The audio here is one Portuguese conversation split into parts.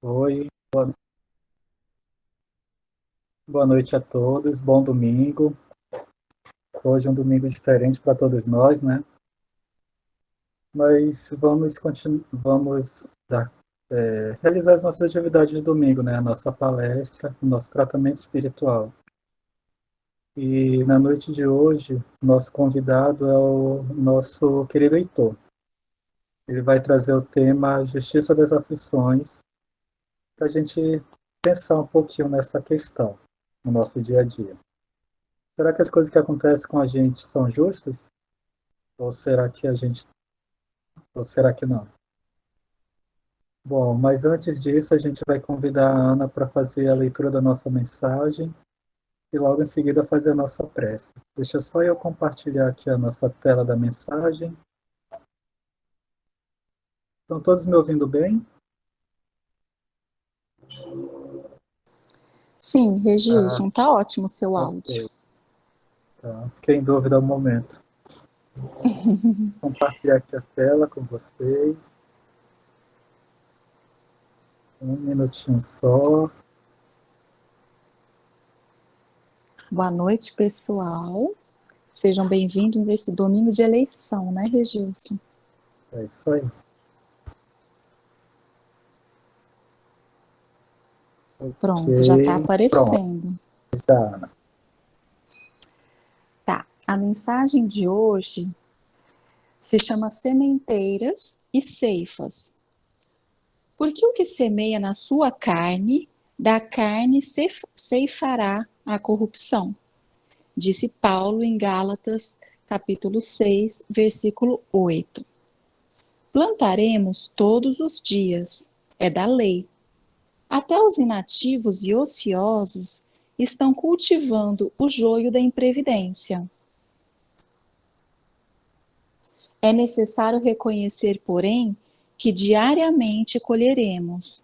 Oi, boa noite a todos, bom domingo. Hoje é um domingo diferente para todos nós, né? Mas realizar as nossas atividades de domingo, né? A nossa palestra, o nosso tratamento espiritual. E na noite de hoje, nosso convidado é o nosso querido Heitor. Ele vai trazer o tema Justiça das Aflições, para a gente pensar um pouquinho nessa questão no nosso dia a dia. Será que as coisas que acontecem com a gente são justas? Ou será que a gente, ou será que não? Bom, mas antes disso, a gente vai convidar a Ana para fazer a leitura da nossa mensagem e logo em seguida fazer a nossa prece. Deixa só eu compartilhar aqui a nossa tela da mensagem. Estão todos me ouvindo bem? Sim, Ah, Regilson, tá ótimo o seu áudio. ok. Tá. Fiquei em dúvida um momento. Compartilhar aqui a tela com vocês. Um minutinho só. Boa noite, pessoal. Sejam bem-vindos nesse domingo de eleição, né, Regilson? É isso aí. Pronto, já tá Ok. Pronto, aparecendo. tá, Ana. Tá. A mensagem de hoje se chama Sementeiras e Ceifas. Porque o que semeia na sua carne, da carne ceifará a corrupção, disse Paulo em Gálatas, capítulo 6, versículo 8. Plantaremos todos os dias, é da lei. Até os inativos e ociosos estão cultivando o joio da imprevidência. É necessário reconhecer, porém, que diariamente colheremos.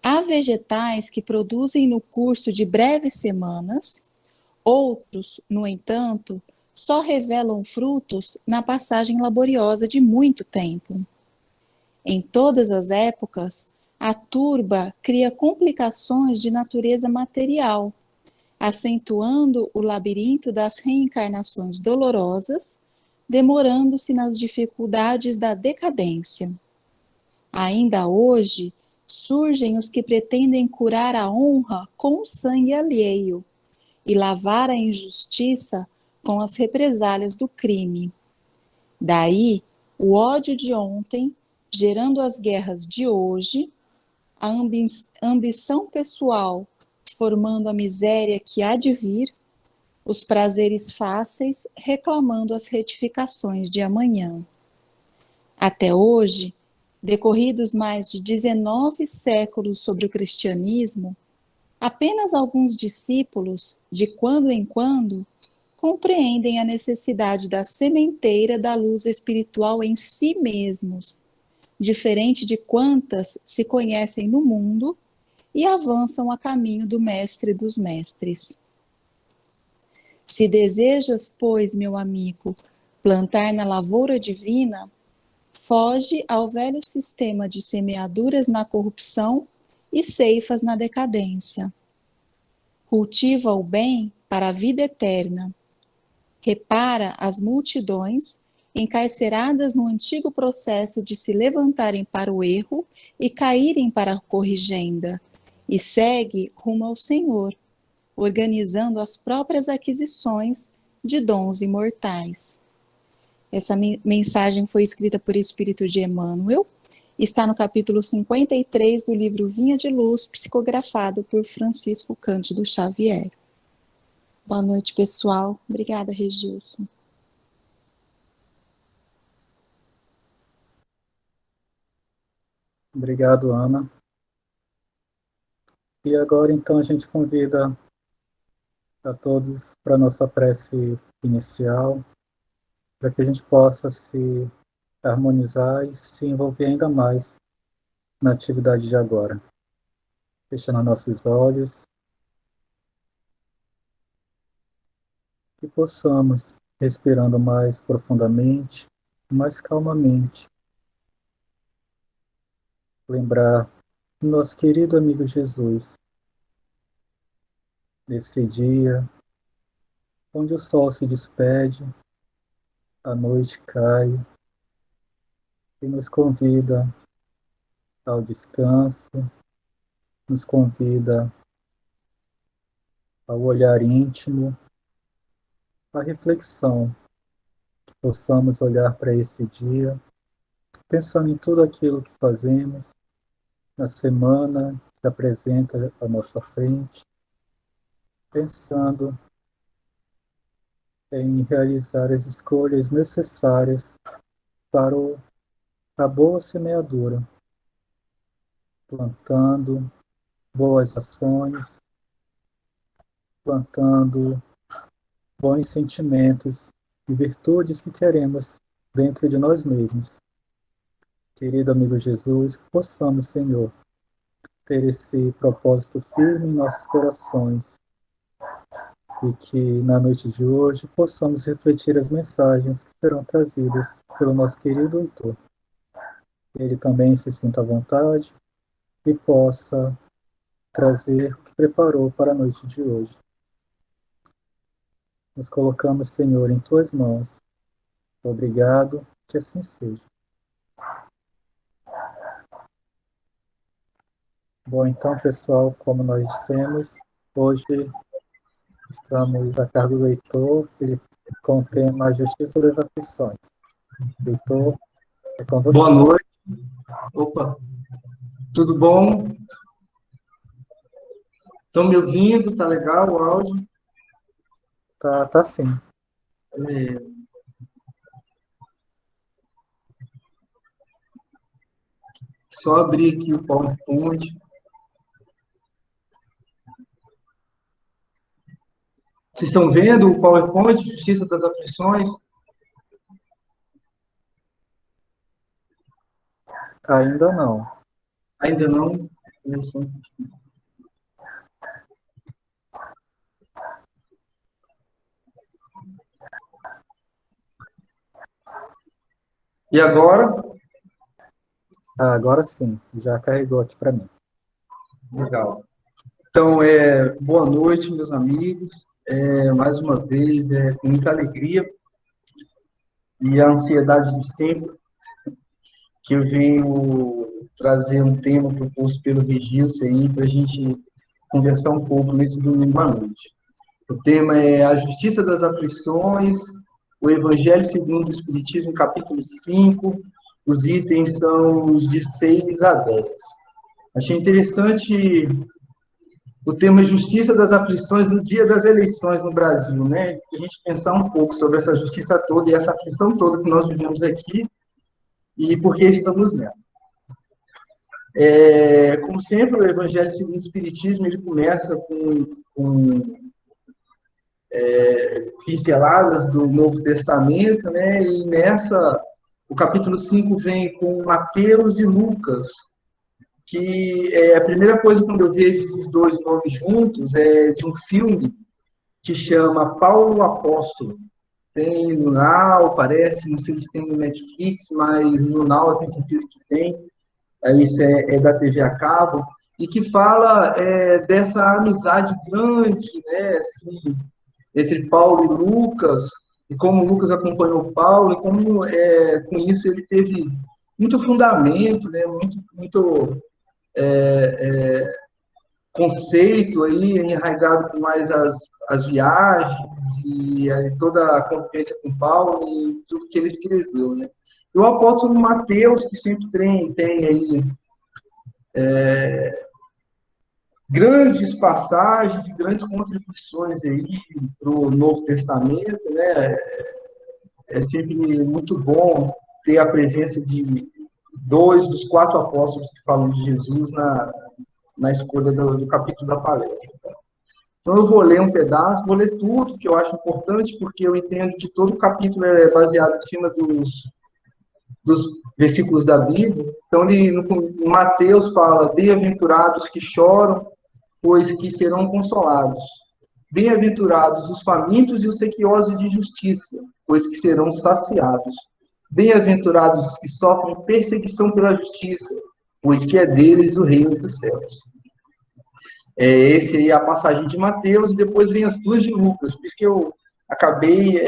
Há vegetais que produzem no curso de breves semanas, outros, no entanto, só revelam frutos na passagem laboriosa de muito tempo. Em todas as épocas, a turba cria complicações de natureza material, acentuando o labirinto das reencarnações dolorosas, demorando-se nas dificuldades da decadência. Ainda hoje, surgem os que pretendem curar a honra com o sangue alheio e lavar a injustiça com as represálias do crime. Daí, o ódio de ontem, gerando as guerras de hoje, a ambição pessoal, formando a miséria que há de vir, os prazeres fáceis, reclamando as retificações de amanhã. Até hoje, decorridos mais de 19 séculos sobre o cristianismo, apenas alguns discípulos, de quando em quando, compreendem a necessidade da sementeira da luz espiritual em si mesmos, diferente de quantas se conhecem no mundo e avançam a caminho do Mestre dos Mestres. Se desejas, pois, meu amigo, plantar na lavoura divina, foge ao velho sistema de semeaduras na corrupção e ceifas na decadência. Cultiva o bem para a vida eterna. Repara as multidões encarceradas no antigo processo de se levantarem para o erro e caírem para a corrigenda, e segue rumo ao Senhor, organizando as próprias aquisições de dons imortais. Essa mensagem foi escrita por Espírito de Emmanuel, está no capítulo 53 do livro Vinha de Luz, psicografado por Francisco Cândido Xavier. Boa noite, pessoal. Obrigada, Regilson. Obrigado, Ana. E agora, então, a gente convida a todos para a nossa prece inicial, para que a gente possa se harmonizar e se envolver ainda mais na atividade de agora. Fechando nossos olhos, que possamos, respirando mais profundamente, mais calmamente, lembrar nosso querido amigo Jesus, nesse dia onde o sol se despede, a noite cai e nos convida ao descanso, nos convida ao olhar íntimo, à reflexão, que possamos olhar para esse dia, pensando em tudo aquilo que fazemos na semana que se apresenta à nossa frente, pensando em realizar as escolhas necessárias para a boa semeadura, plantando boas ações, plantando bons sentimentos e virtudes que queremos dentro de nós mesmos. Querido amigo Jesus, que possamos, Senhor, ter esse propósito firme em nossos corações e que na noite de hoje possamos refletir as mensagens que serão trazidas pelo nosso querido Heitor. Ele também se sinta à vontade e possa trazer o que preparou para a noite de hoje. Nos colocamos, Senhor, em Tuas mãos. Obrigado, que assim seja. Bom, então, pessoal, como nós dissemos, hoje estamos a cargo do Heitor, ele com o tema A Justiça das Aflições. Heitor, é com você. Boa noite. Opa, tudo bom? Estão me ouvindo? Tá legal o áudio? Tá sim. Só abrir aqui o PowerPoint. Vocês estão vendo o PowerPoint, Justiça das Aflições? Ainda não. Ainda não? E agora? Agora sim, já carregou aqui para mim. Legal. Então, boa noite, meus amigos. Mais uma vez, com muita alegria e a ansiedade de sempre que eu venho trazer um tema proposto pelo Regilson aí para a gente conversar um pouco nesse domingo à noite. O tema é a Justiça das Aflições, o Evangelho segundo o Espiritismo, capítulo 5, os itens são os de 6 a 10. Achei interessante o tema Justiça das Aflições no dia das eleições no Brasil, né? A gente pensar um pouco sobre essa justiça toda e essa aflição toda que nós vivemos aqui e por que estamos nela. Como sempre, o Evangelho segundo o Espiritismo, ele começa com pinceladas do Novo Testamento, né? E o capítulo 5 vem com Mateus e Lucas, que a primeira coisa quando eu vejo esses dois nomes juntos é de um filme que chama Paulo o Apóstolo. Tem no Now, parece, não sei se tem no Netflix, mas no Now eu tenho certeza que tem. Isso é da TV a cabo, e que fala dessa amizade grande, né, assim, entre Paulo e Lucas, e como Lucas acompanhou Paulo, e como com isso ele teve muito fundamento, né, muito conceito aí, enraizado com mais as viagens e toda a convivência com Paulo e tudo que ele escreveu, né. E o apóstolo Mateus, que sempre tem aí grandes passagens e grandes contribuições aí para o Novo Testamento, né? É sempre muito bom ter a presença de 2 dos 4 apóstolos que falam de Jesus na escolha do capítulo da palestra. Então, eu vou ler um pedaço, vou ler tudo, que eu acho importante, porque eu entendo que todo o capítulo é baseado em cima dos versículos da Bíblia. Então, no Mateus fala: bem-aventurados que choram, pois que serão consolados. Bem-aventurados os famintos e os sequiosos de justiça, pois que serão saciados. Bem-aventurados os que sofrem perseguição pela justiça, pois que é deles o reino dos céus. Esse aí é a passagem de Mateus, e depois vem as duas de Lucas, por isso que eu acabei...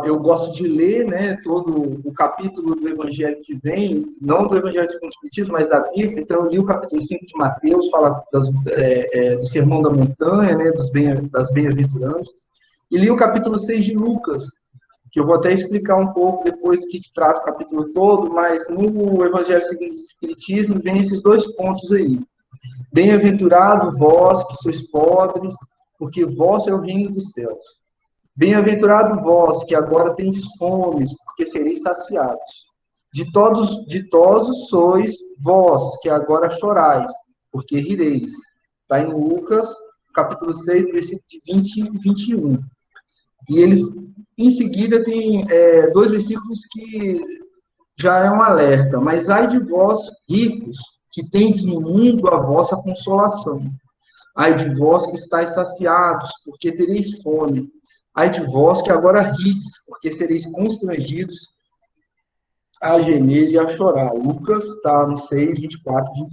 Eu gosto de ler, né, todo o capítulo do Evangelho que vem, não do Evangelho segundo o Espiritismo, mas da Bíblia. Então, eu li o capítulo 5 de Mateus, fala do Sermão da Montanha, né, das bem-aventuranças, e li o capítulo 6 de Lucas, que eu vou até explicar um pouco depois do que trata o capítulo todo, mas no Evangelho segundo o Espiritismo vem esses dois pontos aí. Bem-aventurado vós que sois pobres, porque vosso é o reino dos céus. Bem-aventurado vós, que agora tendes fome, porque sereis saciados. Ditosos sois vós, que agora chorais, porque rireis. Está em Lucas, capítulo 6, versículo de 20 e 21. E ele, em seguida, tem dois versículos que já é um alerta. Mas ai de vós, ricos, que tendes no mundo a vossa consolação. Ai de vós que estáis saciados, porque tereis fome. Ai de vós que agora rides, porque sereis constrangidos a gemer e a chorar. Lucas está no 6, 24, 25.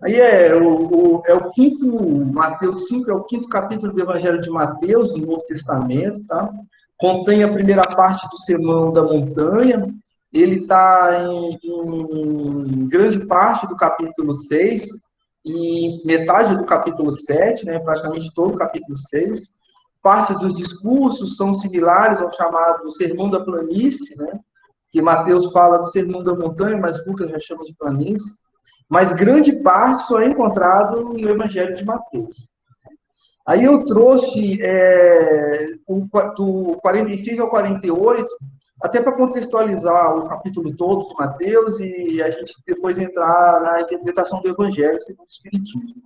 Aí o quinto, Mateus 5 é o quinto capítulo do Evangelho de Mateus, do Novo Testamento, tá? Contém a primeira parte do Sermão da Montanha. Ele está em grande parte do capítulo 6 e metade do capítulo 7, né, praticamente todo o capítulo 6. Parte dos discursos são similares ao chamado Sermão da Planície, né, que Mateus fala do Sermão da Montanha, mas Lucas já chama de planície. Mas grande parte só é encontrado no Evangelho de Mateus. Aí eu trouxe do 46 ao 48, até para contextualizar o capítulo todo de Mateus e a gente depois entrar na interpretação do Evangelho segundo o Espiritismo.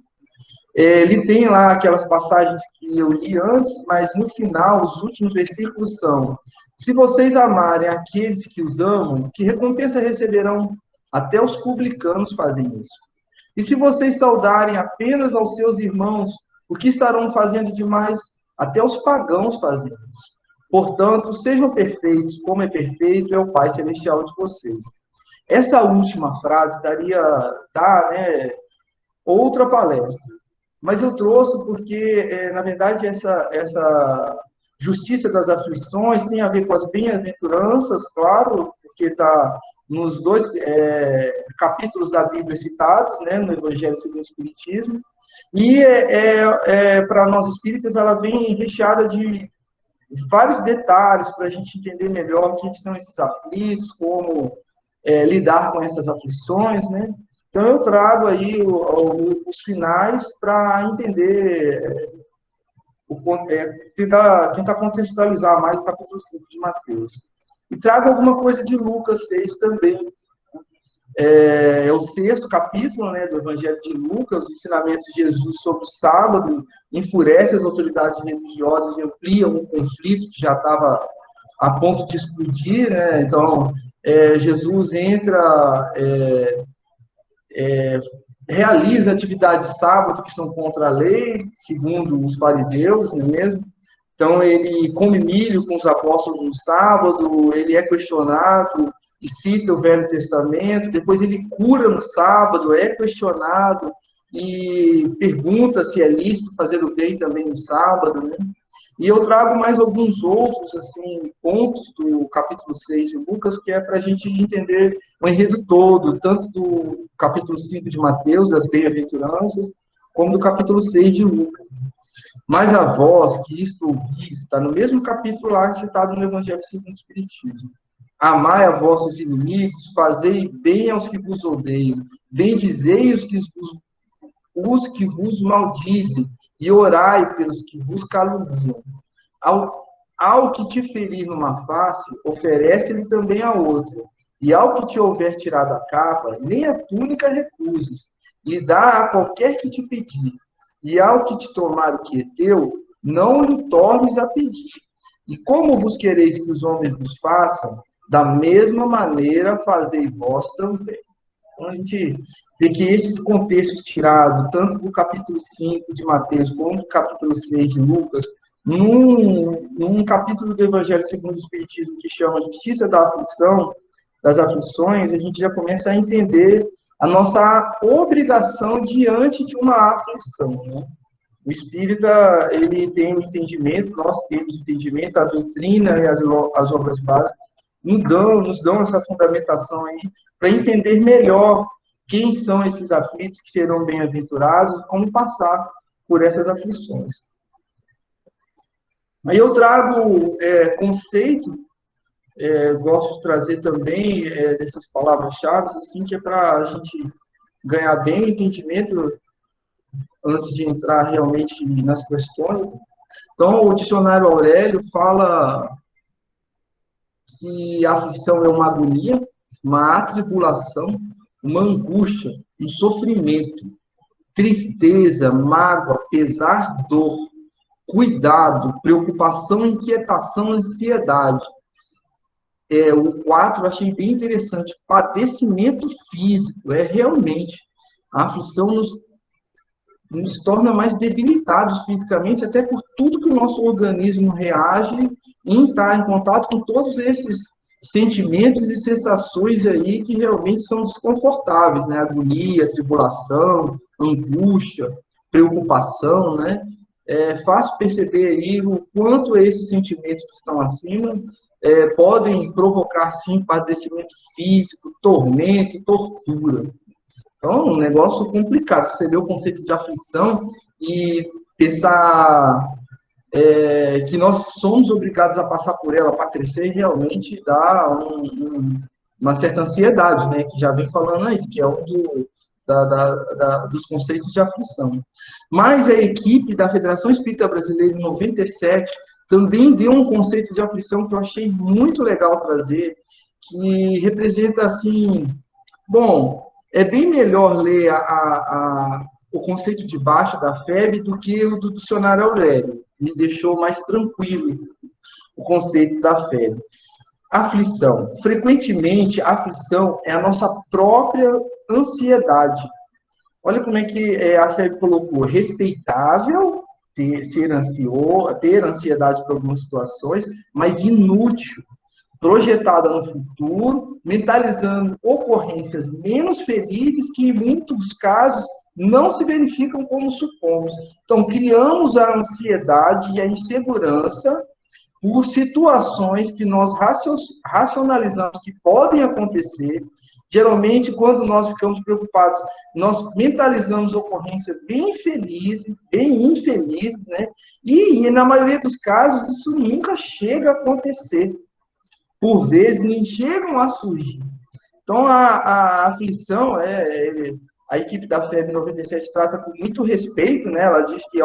Ele tem lá aquelas passagens que eu li antes, mas no final, os últimos versículos são: se vocês amarem aqueles que os amam, que recompensa receberão? Até os publicanos fazem isso. E se vocês saudarem apenas aos seus irmãos, o que estarão fazendo demais? Até os pagãos fazem isso. Portanto, sejam perfeitos, como é perfeito é o Pai Celestial de vocês. Essa última frase dá, né, outra palestra. Mas eu trouxe porque, na verdade, essa justiça das aflições tem a ver com as bem-aventuranças, claro, porque está nos dois capítulos da Bíblia citados, né, no Evangelho segundo o Espiritismo, e para nós espíritas ela vem recheada de vários detalhes para a gente entender melhor o que são esses aflitos, como lidar com essas aflições, né? Então eu trago aí os finais para entender, tentar contextualizar mais o capítulo 5 de Mateus. E trago alguma coisa de Lucas 6 também. É o sexto capítulo, né, do Evangelho de Lucas, os ensinamentos de Jesus sobre o sábado, enfurece as autoridades religiosas e amplia um conflito que já estava a ponto de explodir, né? Então, Jesus entra, realiza atividades de sábado que são contra a lei, segundo os fariseus, não é mesmo? Então, ele come milho com os apóstolos no sábado, ele é questionado e cita o Velho Testamento, depois ele cura no sábado, é questionado e pergunta se é lícito fazer o bem também no sábado, né? E eu trago mais alguns outros, assim, pontos do capítulo 6 de Lucas, que é para a gente entender o enredo todo, tanto do capítulo 5 de Mateus, das bem-aventuranças, como do capítulo 6 de Lucas. Mas a vós, que isto ouvis, está no mesmo capítulo lá citado no Evangelho segundo o Espiritismo. Amai a vossos inimigos, fazei bem aos que vos odeiam, bendizei os que vos maldizem, e orai pelos que vos caluniam. Ao que te ferir numa face, oferece-lhe também a outra. E ao que te houver tirado a capa, nem a túnica recuses, e dá a qualquer que te pedir. E ao que te tomar o que é teu, não lhe tornes a pedir. E como vos quereis que os homens vos façam, da mesma maneira fazei vós também. Então, a gente vê que esses contextos tirados, tanto do capítulo 5 de Mateus, como do capítulo 6 de Lucas, num capítulo do Evangelho segundo o Espiritismo que chama Justiça da Aflição, das Aflições, a gente já começa a entender a nossa obrigação diante de uma aflição, né? O espírita, ele tem o entendimento, nós temos o entendimento, a doutrina e as obras básicas nos dão essa fundamentação aí para entender melhor quem são esses aflitos que serão bem-aventurados e como passar por essas aflições. Aí eu trago conceito, gosto de trazer também dessas palavras-chave, assim, que é para a gente ganhar bem o entendimento antes de entrar realmente nas questões. Então, o dicionário Aurélio fala que a aflição é uma agonia, uma atribulação, uma angústia, um sofrimento, tristeza, mágoa, pesar, dor, cuidado, preocupação, inquietação, ansiedade. O 4 eu achei bem interessante, padecimento físico, realmente, a aflição nos torna mais debilitados fisicamente, até por tudo que o nosso organismo reage em estar em contato com todos esses sentimentos e sensações aí que realmente são desconfortáveis, né? Agonia, tribulação, angústia, preocupação, né? É fácil perceber aí o quanto esses sentimentos que estão acima podem provocar, sim, padecimento físico, tormento, tortura. Então, é um negócio complicado. Você lê o conceito de aflição e pensar que nós somos obrigados a passar por ela para crescer, realmente dá uma certa ansiedade, né? Que já vem falando aí, que é um dos conceitos de aflição. Mas a equipe da Federação Espírita Brasileira, em 97, também deu um conceito de aflição que eu achei muito legal trazer, que representa, assim, bom, é bem melhor ler o conceito de baixo da FEB do que o do dicionário Aurélio. Me deixou mais tranquilo o conceito da FEB. Aflição. Frequentemente, a aflição é a nossa própria ansiedade. Olha como é que a FEB colocou: respeitável ter ansiedade por algumas situações, mas inútil, projetada no futuro, mentalizando ocorrências menos felizes que, em muitos casos, não se verificam como supomos. Então, criamos a ansiedade e a insegurança por situações que nós racionalizamos que podem acontecer. Geralmente, quando nós ficamos preocupados, nós mentalizamos ocorrências bem infelizes, né? E, na maioria dos casos, isso nunca chega a acontecer. Por vezes, nem chegam a surgir. Então, a aflição, a equipe da FEB 97 trata com muito respeito, né? Ela diz que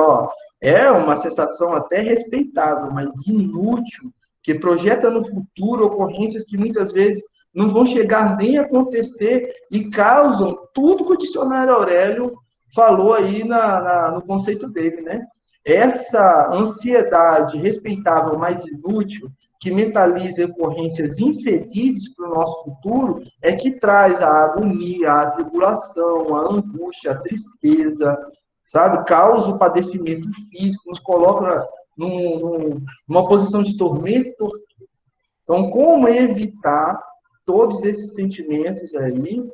é uma sensação até respeitável, mas inútil, que projeta no futuro ocorrências que muitas vezes não vão chegar nem a acontecer e causam tudo que o dicionário Aurélio falou aí no conceito dele, né? Essa ansiedade respeitável, mas inútil, que mentaliza ocorrências infelizes para o nosso futuro, é que traz a agonia, a tribulação, a angústia, a tristeza, sabe? Causa o padecimento físico, nos coloca numa posição de tormento e tortura. Então, como evitar todos esses sentimentos aí,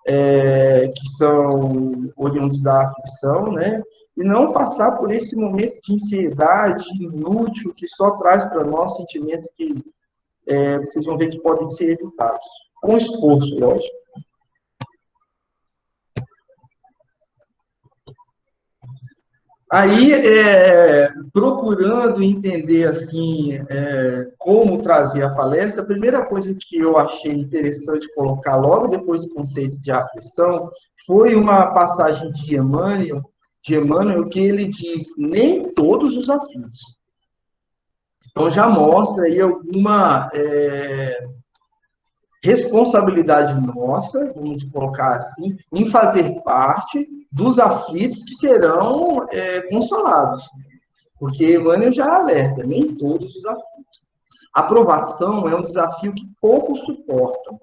que são oriundos da aflição, né? E não passar por esse momento de ansiedade inútil que só traz para nós sentimentos que vocês vão ver que podem ser evitados. Com esforço, lógico. Aí, procurando entender, assim, como trazer a palestra, a primeira coisa que eu achei interessante colocar logo depois do conceito de aflição foi uma passagem de Emmanuel, que ele diz: nem todos os aflitos. Então, já mostra aí alguma responsabilidade nossa, vamos colocar assim, em fazer parte dos aflitos que serão consolados. Porque Emmanuel já alerta: nem todos os aflitos. A provação é um desafio que poucos suportam,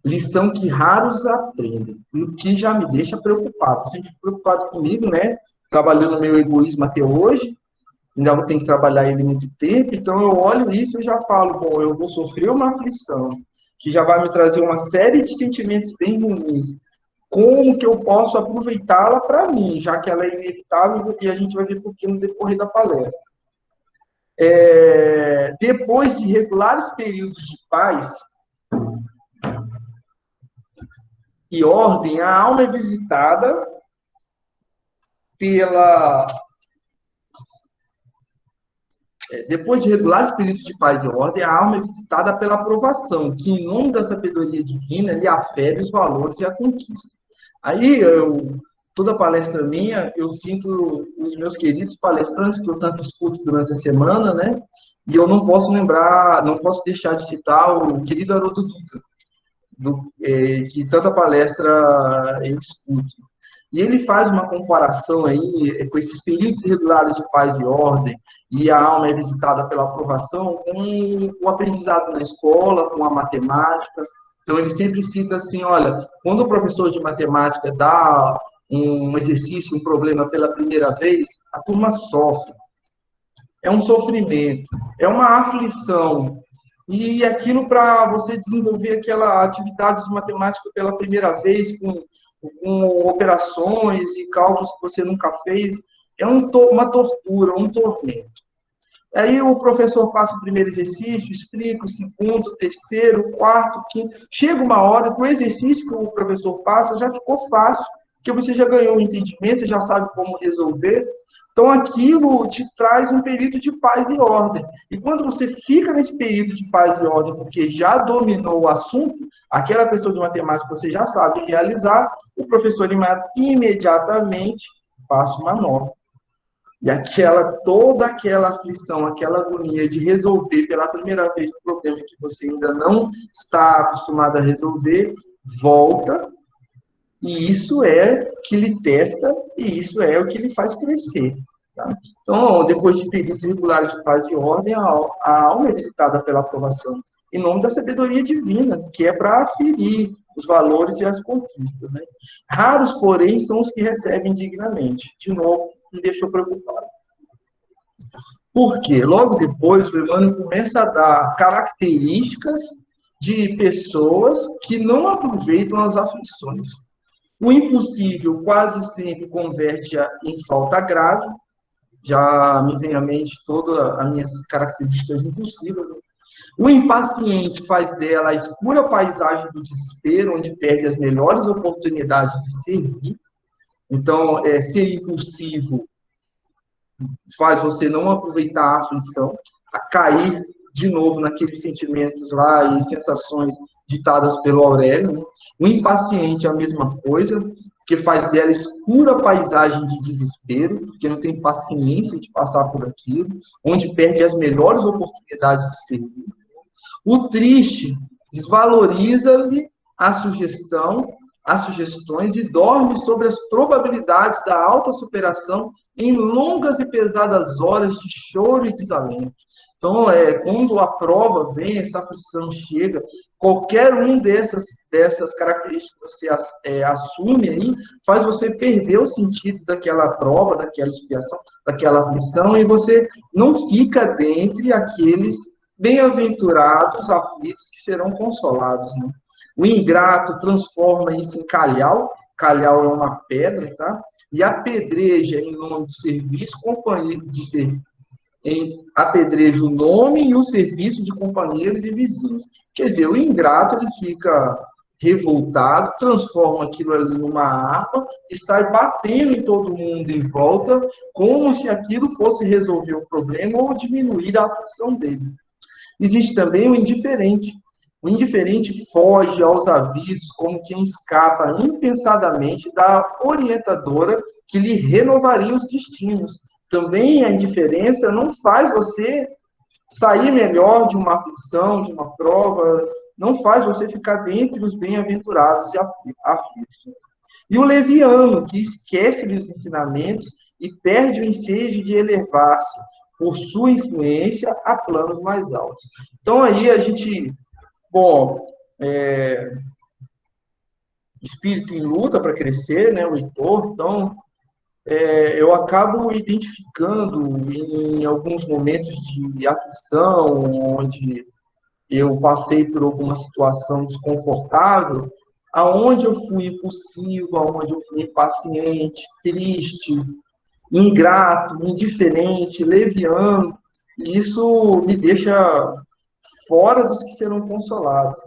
lição que raros aprendem, e o que já me deixa preocupado. Sempre preocupado comigo, né? Trabalhando no meu egoísmo até hoje, ainda vou ter que trabalhar ele muito tempo, então eu olho isso e já falo, bom, eu vou sofrer uma aflição, que já vai me trazer uma série de sentimentos bem ruins. Como que eu posso aproveitá-la para mim, já que ela é inevitável e a gente vai ver por que no decorrer da palestra. Depois de regulares períodos de paz e ordem, a alma é visitada pela... Depois de regulares períodos de paz e ordem, a alma é visitada pela aprovação, que, em nome da sabedoria divina, lhe afere os valores e a conquista. Aí, toda palestra minha, eu sinto os meus queridos palestrantes, que eu tanto escuto durante a semana, né? E eu não posso deixar de citar o querido Haroldo Dutra, que tanta palestra eu escuto. E ele faz uma comparação aí com esses períodos regulares de paz e ordem, e a alma é visitada pela aprovação, com o aprendizado na escola, com a matemática. Então, ele sempre cita assim, olha, quando o professor de matemática dá um exercício, um problema pela primeira vez, a turma sofre. É um sofrimento, é uma aflição. E aquilo para você desenvolver aquela atividade de matemática pela primeira vez, com operações e cálculos que você nunca fez, é uma tortura, um tormento. Aí o professor passa o primeiro exercício, explica o segundo, o terceiro, o quarto, o quinto. Chega uma hora que o exercício que o professor passa já ficou fácil, porque você já ganhou o entendimento, já sabe como resolver. Então, aquilo te traz um período de paz e ordem. E quando você fica nesse período de paz e ordem, porque já dominou o assunto, aquela pessoa de matemática você já sabe realizar, o professor imediatamente passa uma nota. E toda aquela aflição, aquela agonia de resolver pela primeira vez um problema que você ainda não está acostumado a resolver, volta, e isso é que lhe testa, e isso é o que lhe faz crescer. Tá? Então, depois de períodos regulares de paz e ordem, a alma é visitada pela aprovação, em nome da sabedoria divina, que é para aferir os valores e as conquistas. Né? Raros, porém, são os que recebem dignamente. De novo, me deixou preocupado. Por quê? Logo depois, o Emmanuel começa a dar características de pessoas que não aproveitam as aflições. O impossível quase sempre converte em falta grave, já me vem à mente todas as minhas características impulsivas. Né? O impaciente faz dela a escura paisagem do desespero, onde perde as melhores oportunidades de servir. Então, ser impulsivo faz você não aproveitar a aflição, a cair de novo naqueles sentimentos lá e sensações ditadas pelo Aurélio. Né? O impaciente é a mesma coisa, que faz dela escura paisagem de desespero, porque não tem paciência de passar por aquilo, onde perde as melhores oportunidades de servir. O triste desvaloriza-lhe a sugestão, as sugestões e dorme sobre as probabilidades da alta superação em longas e pesadas horas de choro e desalento. Então, quando a prova vem, essa aflição chega, qualquer um dessas características que você assume aí, faz você perder o sentido daquela prova, daquela expiação, daquela aflição, e você não fica dentre aqueles bem-aventurados aflitos que serão consolados, né? O ingrato transforma isso em calhau é uma pedra, tá? E apedreja em nome do serviço, companheiro de serviço, apedreja o nome e o serviço de companheiros e vizinhos. Quer dizer, o ingrato ele fica revoltado, transforma aquilo ali numa arma e sai batendo em todo mundo em volta, como se aquilo fosse resolver o problema ou diminuir a aflição dele. Existe também o indiferente. O indiferente foge aos avisos como quem escapa impensadamente da orientadora que lhe renovaria os destinos. Também a indiferença não faz você sair melhor de uma aflição, de uma prova, não faz você ficar dentre os bem-aventurados e aflitos. E o leviano, que esquece-lhe os ensinamentos e perde o ensejo de elevar-se por sua influência a planos mais altos. Então, aí a gente... Bom, espírito em luta para crescer, né, o Heitor, então, eu acabo identificando em alguns momentos de aflição, onde eu passei por alguma situação desconfortável, aonde eu fui impulsivo, aonde eu fui impaciente, triste, ingrato, indiferente, leviano, e isso me deixa fora dos que serão consolados.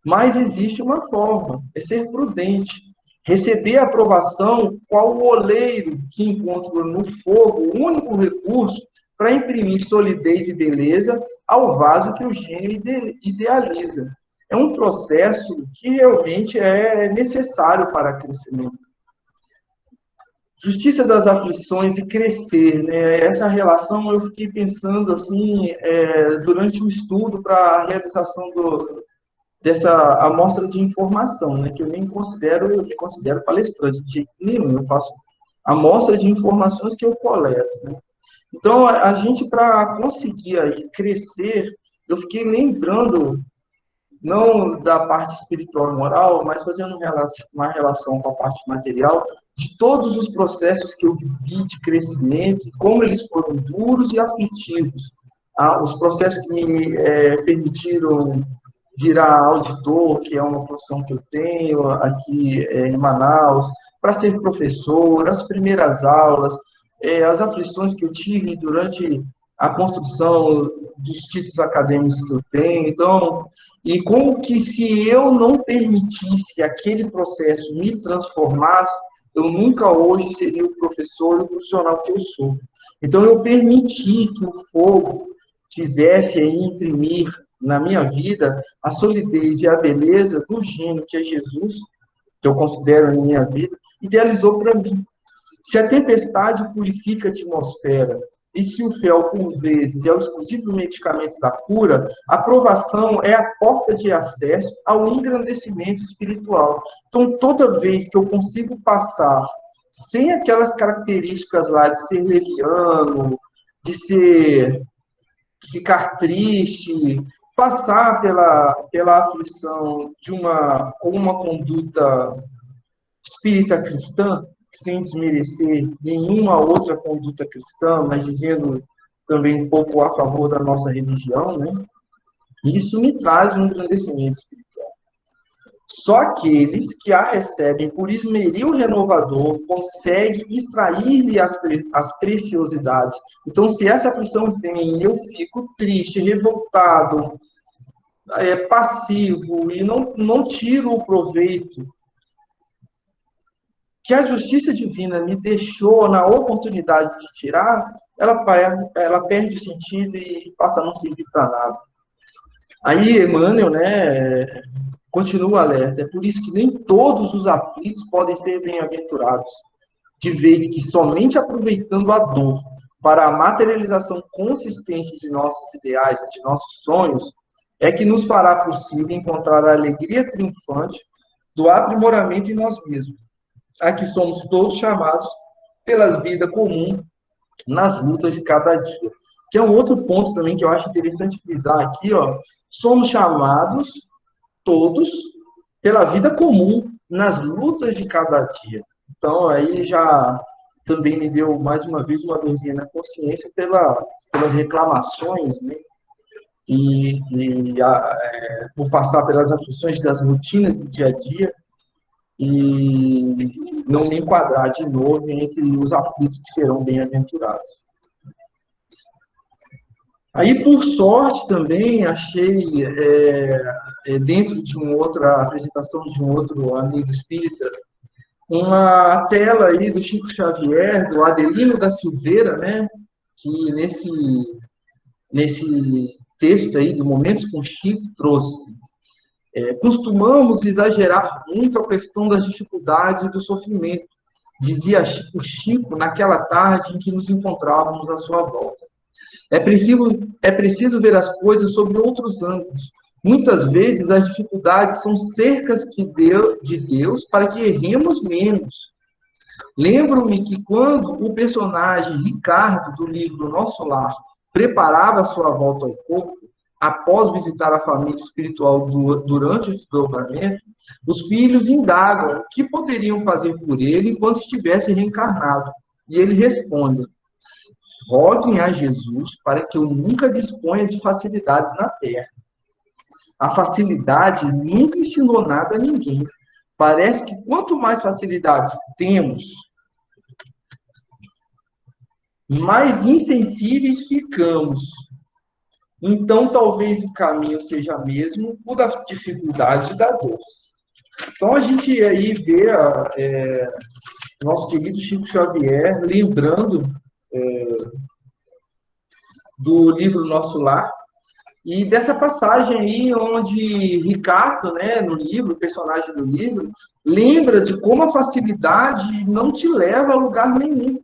Mas existe uma forma, é ser prudente, receber a aprovação qual o oleiro que encontra no fogo o único recurso para imprimir solidez e beleza ao vaso que o gênio idealiza. É um processo que realmente é necessário para crescimento. Justiça das aflições e crescer, né? Essa relação eu fiquei pensando assim durante o estudo para a realização dessa amostra de informação, né? Que eu nem me considero palestrante de jeito nenhum. Eu faço amostra de informações que eu coleto, né? Então a gente para conseguir aí crescer, eu fiquei lembrando não da parte espiritual e moral, mas fazendo uma relação com a parte material, de todos os processos que eu vivi de crescimento, como eles foram duros e aflitivos. Os processos que me permitiram virar auditor, que é uma profissão que eu tenho aqui em Manaus, para ser professor, as primeiras aulas, as aflições que eu tive durante a construção dos títulos acadêmicos que eu tenho. Então, e como que se eu não permitisse que aquele processo me transformasse, eu nunca hoje seria o professor e o profissional que eu sou. Então, eu permiti que o fogo fizesse aí imprimir na minha vida a solidez e a beleza do gênio que é Jesus, que eu considero em minha vida, idealizou para mim. Se a tempestade purifica a atmosfera, e se o fel, por vezes, é o exclusivo medicamento da cura, a provação é a porta de acesso ao engrandecimento espiritual. Então, toda vez que eu consigo passar sem aquelas características lá de ser leviano, de ficar triste, passar pela aflição com uma conduta espírita cristã, sem desmerecer nenhuma outra conduta cristã, mas dizendo também um pouco a favor da nossa religião, né? Isso me traz um engrandecimento espiritual. Só aqueles que a recebem por esmeril renovador conseguem extrair-lhe as preciosidades. Então, se essa aflição vem e eu fico triste, revoltado, passivo e não tiro o proveito que a justiça divina me deixou na oportunidade de tirar, ela perde o sentido e passa a não servir para nada. Aí Emmanuel, né, continua alerta. É por isso que nem todos os aflitos podem ser bem-aventurados, de vez que somente aproveitando a dor para a materialização consistente de nossos ideais, de nossos sonhos, é que nos fará possível encontrar a alegria triunfante do aprimoramento em nós mesmos, a que somos todos chamados pela vida comum nas lutas de cada dia. Que é um outro ponto também que eu acho interessante frisar aqui, ó. Somos chamados todos pela vida comum nas lutas de cada dia. Então, aí já também me deu, mais uma vez, uma dorzinha na consciência pelas reclamações, né? Por passar pelas aflições das rotinas do dia a dia, e não me enquadrar de novo entre os aflitos que serão bem-aventurados. Aí, por sorte, também achei, dentro de uma outra apresentação de um outro amigo espírita, uma tela aí do Chico Xavier, do Adelino da Silveira, né, que nesse texto aí, do Momentos com Chico, trouxe. Costumamos exagerar muito a questão das dificuldades e do sofrimento, dizia o Chico naquela tarde em que nos encontrávamos à sua volta. É preciso ver as coisas sob outros ângulos. Muitas vezes as dificuldades são cercas de Deus para que erremos menos. Lembro-me que quando o personagem Ricardo, do livro Nosso Lar, preparava a sua volta ao corpo, após visitar a família espiritual durante o desdobramento, os filhos indagam o que poderiam fazer por ele enquanto estivesse reencarnado. E ele responde: roguem a Jesus para que eu nunca disponha de facilidades na terra. A facilidade nunca ensinou nada a ninguém. Parece que quanto mais facilidades temos, mais insensíveis ficamos. Então, talvez o caminho seja mesmo o da dificuldade e da dor. Então, a gente aí vê nosso querido Chico Xavier lembrando do livro Nosso Lar, e dessa passagem aí onde Ricardo, né, no livro, o personagem do livro, lembra de como a facilidade não te leva a lugar nenhum.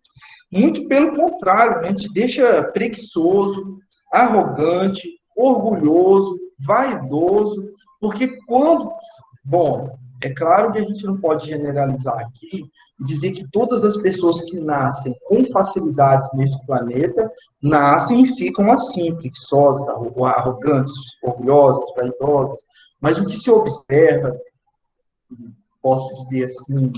Muito pelo contrário, né, te deixa preguiçoso, arrogante, orgulhoso, vaidoso, porque quando... Bom, é claro que a gente não pode generalizar aqui e dizer que todas as pessoas que nascem com facilidades nesse planeta nascem e ficam assim, preguiçosas, arrogantes, orgulhosas, vaidosas. Mas o que se observa, posso dizer assim,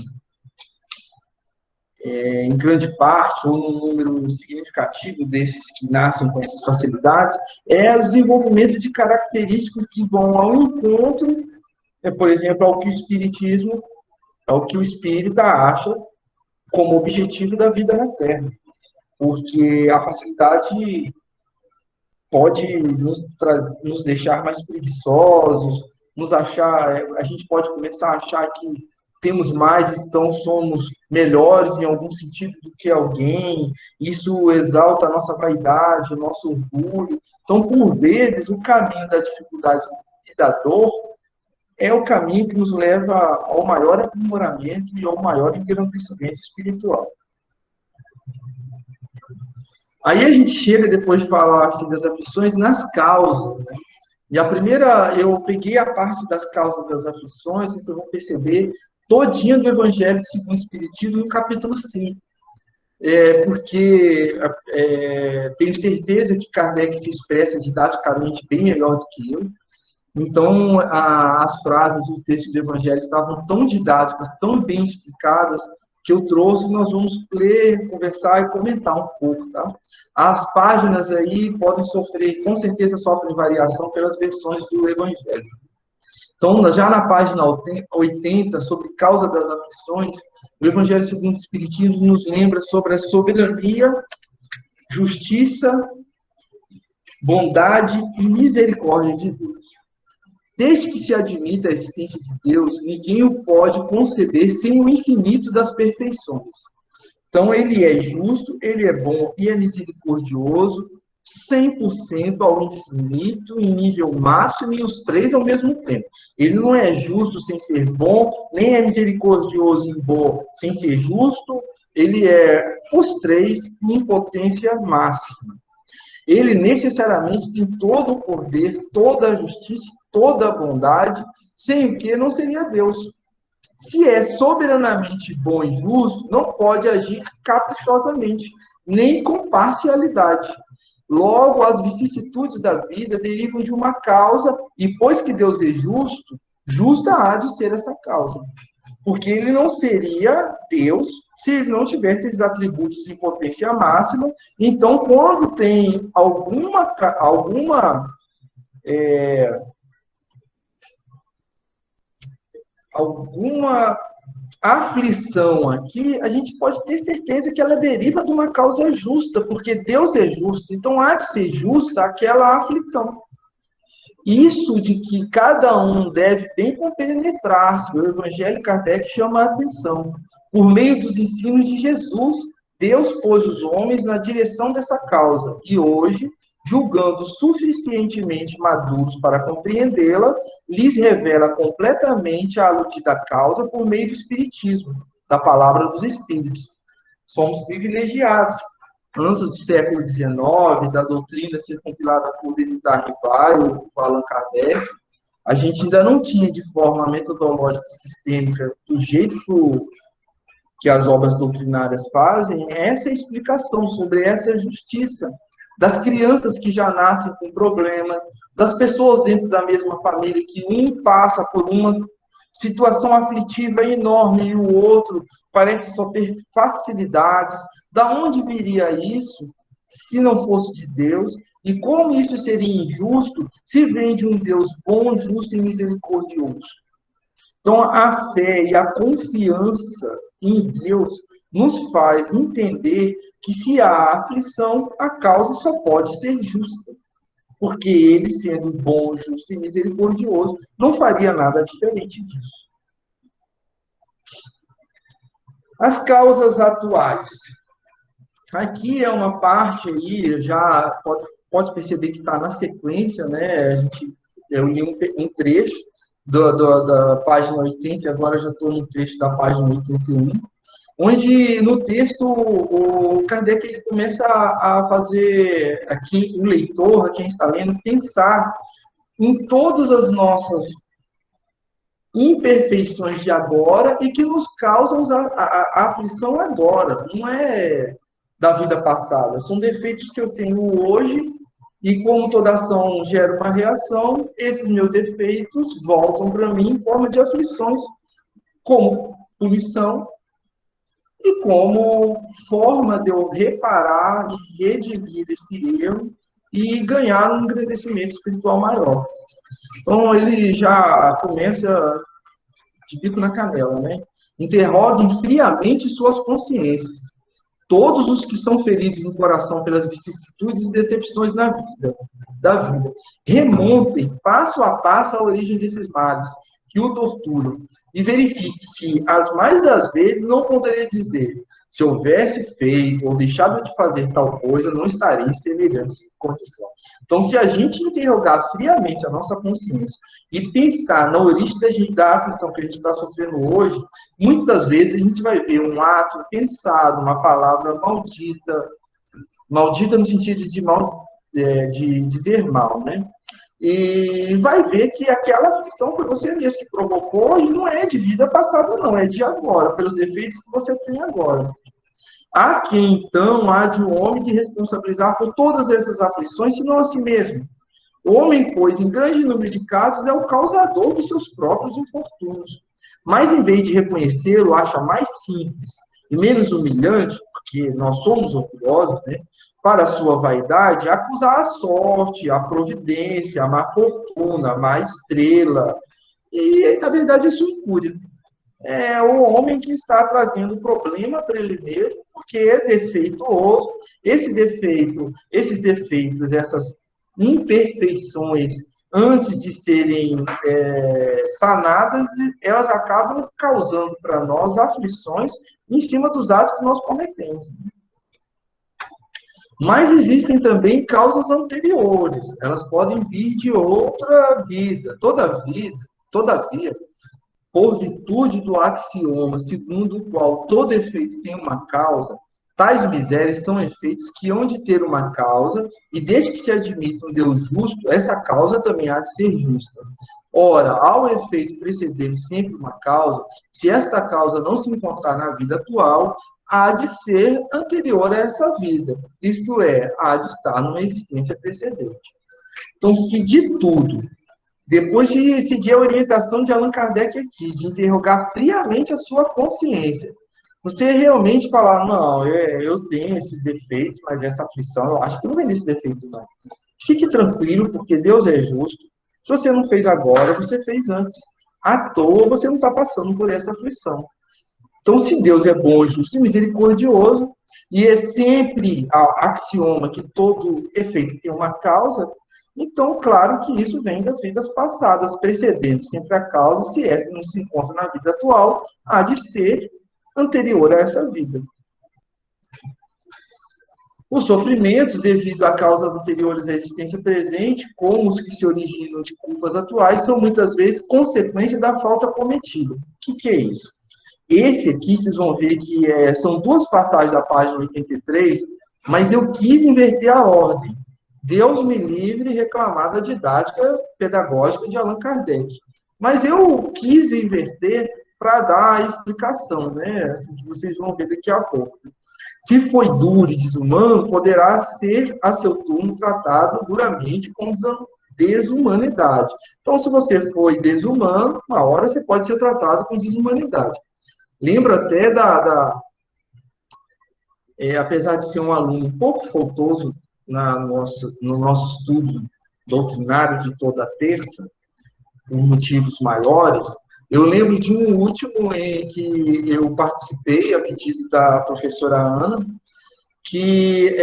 em grande parte, ou num número significativo desses que nascem com essas facilidades, é o desenvolvimento de características que vão ao encontro, por exemplo, ao que o espiritismo, ao que o espírita acha como objetivo da vida na Terra. Porque a facilidade pode nos deixar mais preguiçosos, a gente pode começar a achar que temos mais, então somos melhores em algum sentido do que alguém, isso exalta a nossa vaidade, o nosso orgulho. Então, por vezes, o caminho da dificuldade e da dor é o caminho que nos leva ao maior aprimoramento e ao maior engrandecimento espiritual. Aí a gente chega, depois de falar assim, das aflições, nas causas, né? E a primeira, eu peguei a parte das causas das aflições, vocês vão perceber, todinha do Evangelho segundo o Espiritismo, no capítulo 5. Porque tenho certeza que Kardec se expressa didaticamente bem melhor do que eu. Então, as frases do texto do Evangelho estavam tão didáticas, tão bem explicadas, que eu trouxe, nós vamos ler, conversar e comentar um pouco, tá? As páginas aí podem sofrer, com certeza sofrem variação pelas versões do Evangelho. Então, já na página 80, sobre causa das aflições, o Evangelho segundo o Espiritismo nos lembra sobre a soberania, justiça, bondade e misericórdia de Deus. Desde que se admita a existência de Deus, ninguém o pode conceber sem o infinito das perfeições. Então, ele é justo, ele é bom e é misericordioso, 100% ao infinito, em nível máximo, e os três ao mesmo tempo. Ele não é justo sem ser bom, nem é misericordioso e bom sem ser justo, ele é os três em potência máxima. Ele necessariamente tem todo o poder, toda a justiça, toda a bondade, sem o que não seria Deus. Se é soberanamente bom e justo, não pode agir caprichosamente, nem com parcialidade. Logo, as vicissitudes da vida derivam de uma causa, e pois que Deus é justo, justa há de ser essa causa. Porque ele não seria Deus se ele não tivesse esses atributos em potência máxima. Então, quando tem alguma aflição aqui, a gente pode ter certeza que ela deriva de uma causa justa, porque Deus é justo, então há de ser justa aquela aflição. Isso de que cada um deve bem compenetrar-se, o Evangelho Kardec chama a atenção. Por meio dos ensinos de Jesus, Deus pôs os homens na direção dessa causa, e hoje, julgando suficientemente maduros para compreendê-la, lhes revela completamente a aludida causa por meio do Espiritismo, da palavra dos Espíritos. Somos privilegiados. Antes do século XIX, da doutrina ser compilada por Denis Arribas, por Allan Kardec, a gente ainda não tinha de forma metodológica e sistêmica, do jeito que as obras doutrinárias fazem, essa explicação sobre essa justiça. das crianças que já nascem com problema, das pessoas dentro da mesma família que um passa por uma situação aflitiva enorme e o outro parece só ter facilidades. Da onde viria isso se não fosse de Deus? E como isso seria injusto se vem de um Deus bom, justo e misericordioso? Então, a fé e a confiança em Deus nos faz entender que se há aflição, a causa só pode ser justa. Porque ele, sendo bom, justo e misericordioso, não faria nada diferente disso. As causas atuais. Aqui é uma parte aí, já pode perceber que está na sequência, né? Eu li um trecho da página 80, e agora já estou no trecho da página 81, onde no texto o Kardec ele começa a fazer aqui o leitor, quem está lendo, pensar em todas as nossas imperfeições de agora e que nos causam a aflição agora, não é da vida passada, são defeitos que eu tenho hoje e como toda ação gera uma reação, esses meus defeitos voltam para mim em forma de aflições, como punição e como forma de eu reparar e redimir esse erro e ganhar um engrandecimento espiritual maior. Então, ele já começa de bico na canela, né? Interroguem friamente suas consciências. Todos os que são feridos no coração pelas vicissitudes e decepções da vida. Remontem passo a passo a origem desses males que o torturam e verifique se, as mais das vezes, não poderia dizer: se houvesse feito ou deixado de fazer tal coisa, não estaria em semelhante condição. Então, se a gente interrogar friamente a nossa consciência e pensar na origem da aflição que a gente está sofrendo hoje, muitas vezes a gente vai ver um ato pensado, uma palavra maldita, maldita no sentido de dizer mal, né? E vai ver que aquela aflição foi você mesmo que provocou e não é de vida passada, não, é de agora, pelos defeitos que você tem agora. Há quem, então, há de um homem de responsabilizar por todas essas aflições, senão a si mesmo. O homem, pois, em grande número de casos, é o causador dos seus próprios infortúnios. Mas, em vez de reconhecê-lo, acha mais simples e menos humilhante, porque nós somos orgulhosos, né? Para a sua vaidade, acusar a sorte, a providência, a má fortuna, a má estrela. E, na verdade, isso incúria. É o homem que está trazendo o problema para ele mesmo, porque é defeituoso. Esses defeitos, essas imperfeições, antes de serem sanadas, elas acabam causando para nós aflições em cima dos atos que nós cometemos. Mas existem também causas anteriores, elas podem vir de outra vida. Todavia, por virtude do axioma segundo o qual todo efeito tem uma causa, tais misérias são efeitos que hão de ter uma causa, e desde que se admita um Deus justo, essa causa também há de ser justa. Ora, ao efeito preceder sempre uma causa, se esta causa não se encontrar na vida atual, há de ser anterior a essa vida, isto é, há de estar numa existência precedente. Então, se de tudo, depois de seguir a orientação de Allan Kardec aqui, de interrogar friamente a sua consciência, você realmente falar: não, eu tenho esses defeitos, mas essa aflição, eu acho que não vem desse defeito, não. Fique tranquilo, porque Deus é justo. Se você não fez agora, você fez antes. À toa, você não está passando por essa aflição. Então, se Deus é bom, justo e misericordioso, e é sempre axioma que todo efeito tem uma causa, então, claro que isso vem das vidas passadas, precedendo sempre a causa, se essa não se encontra na vida atual, há de ser anterior a essa vida. Os sofrimentos, devido a causas anteriores à existência presente, como os que se originam de culpas atuais, são muitas vezes consequência da falta cometida. O que é isso? Esse aqui, vocês vão ver que são duas passagens da página 83, mas eu quis inverter a ordem. Deus me livre reclamar da didática pedagógica de Allan Kardec. Mas eu quis inverter para dar a explicação, né? Assim, que vocês vão ver daqui a pouco. Se foi duro e desumano, poderá ser a seu turno tratado duramente com desumanidade. Então, se você foi desumano, uma hora você pode ser tratado com desumanidade. Lembra até apesar de ser um aluno um pouco faltoso no nosso estudo doutrinário de toda terça, por motivos maiores, eu lembro de um último em que eu participei, a pedido da professora Ana, que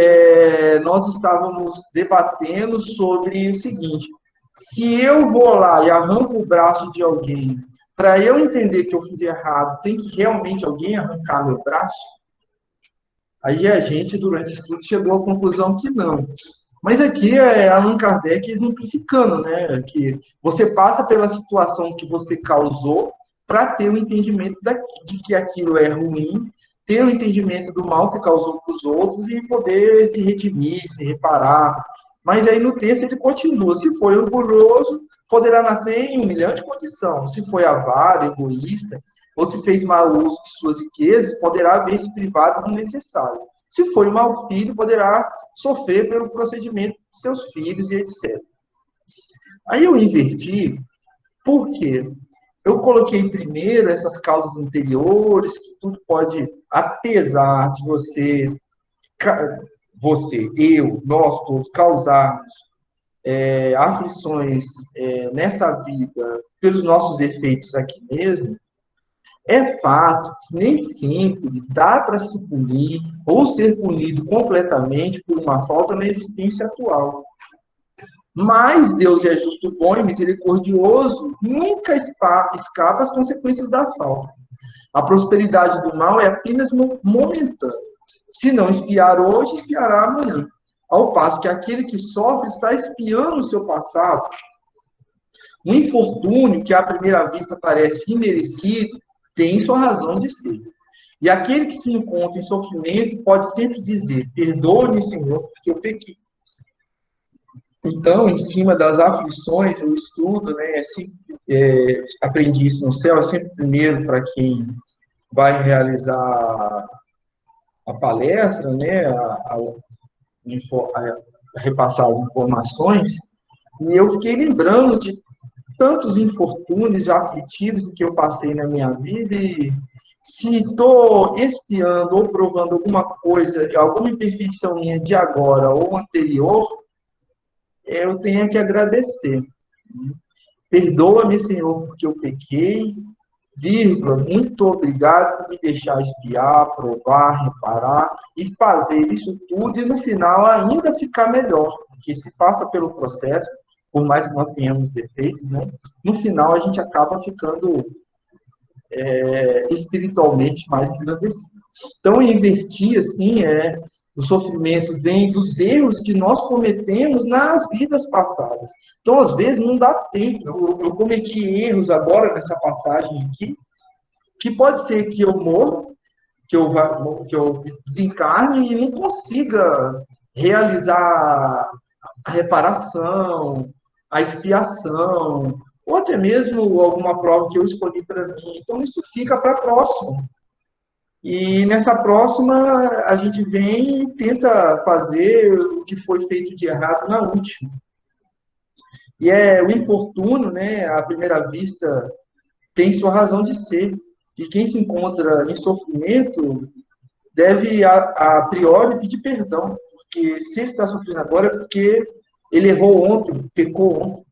nós estávamos debatendo sobre o seguinte: se eu vou lá e arranco o braço de alguém, para eu entender que eu fiz errado, tem que realmente alguém arrancar meu braço? Aí a gente, durante o estudo, chegou à conclusão que não. Mas aqui é Allan Kardec exemplificando, né? Que você passa pela situação que você causou para ter o entendimento de que aquilo é ruim, ter o entendimento do mal que causou para os outros e poder se redimir, se reparar. Mas aí no texto ele continua: se foi orgulhoso, poderá nascer em humilhante condição. Se foi avaro, egoísta, ou se fez mau uso de suas riquezas, poderá ver-se privado do necessário. Se foi mau filho, poderá sofrer pelo procedimento de seus filhos e etc. Aí eu inverti, por quê? Eu coloquei primeiro essas causas anteriores, que tudo pode, apesar de nós todos causarmos aflições nessa vida pelos nossos defeitos aqui mesmo, é fato que nem sempre dá para se punir ou ser punido completamente por uma falta na existência atual. Mas Deus é justo, bom e misericordioso, nunca escapa às consequências da falta. A prosperidade do mal é apenas momentânea. Se não espiar hoje, espiará amanhã. Ao passo que aquele que sofre está espiando o seu passado. Um infortúnio que à primeira vista parece imerecido tem sua razão de ser. E aquele que se encontra em sofrimento pode sempre dizer: perdoe-me, Senhor, porque eu pequei. Então, em cima das aflições, o estudo, né, aprendi isso no céu, é sempre primeiro para quem vai realizar a palestra, né, a repassar as informações, e eu fiquei lembrando de tantos infortúnios aflitivos que eu passei na minha vida, e se estou espiando ou provando alguma coisa, alguma imperfeição minha de agora ou anterior, eu tenho que agradecer. Perdoa-me, Senhor, porque eu pequei, vírgula, muito obrigado por me deixar espiar, provar, reparar e fazer isso tudo, e no final ainda ficar melhor, porque se passa pelo processo, por mais que nós tenhamos defeitos, né, no final a gente acaba ficando espiritualmente mais engrandecido. Então, invertir, assim, o sofrimento vem dos erros que nós cometemos nas vidas passadas. Então, às vezes, não dá tempo. Eu cometi erros agora, nessa passagem aqui, que pode ser que eu morra, que eu desencarne e não consiga realizar a reparação, a expiação, ou até mesmo alguma prova que eu escolhi para mim. Então, isso fica para a próxima. E nessa próxima, a gente vem e tenta fazer o que foi feito de errado na última. E o infortúnio, né, à primeira vista, tem sua razão de ser. E quem se encontra em sofrimento deve, a priori, pedir perdão. Porque se ele está sofrendo agora é porque ele errou ontem, pecou ontem.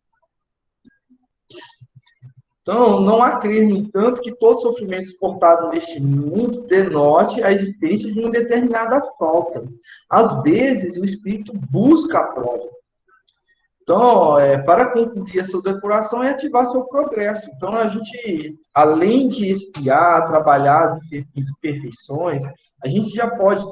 Então, não há crer, no entanto, que todo sofrimento suportado neste mundo denote a existência de uma determinada falta. Às vezes, o espírito busca a prova. Então, para concluir a sua depuração é ativar seu progresso. Então, a gente, além de espiar, trabalhar as imperfeições, a gente já pode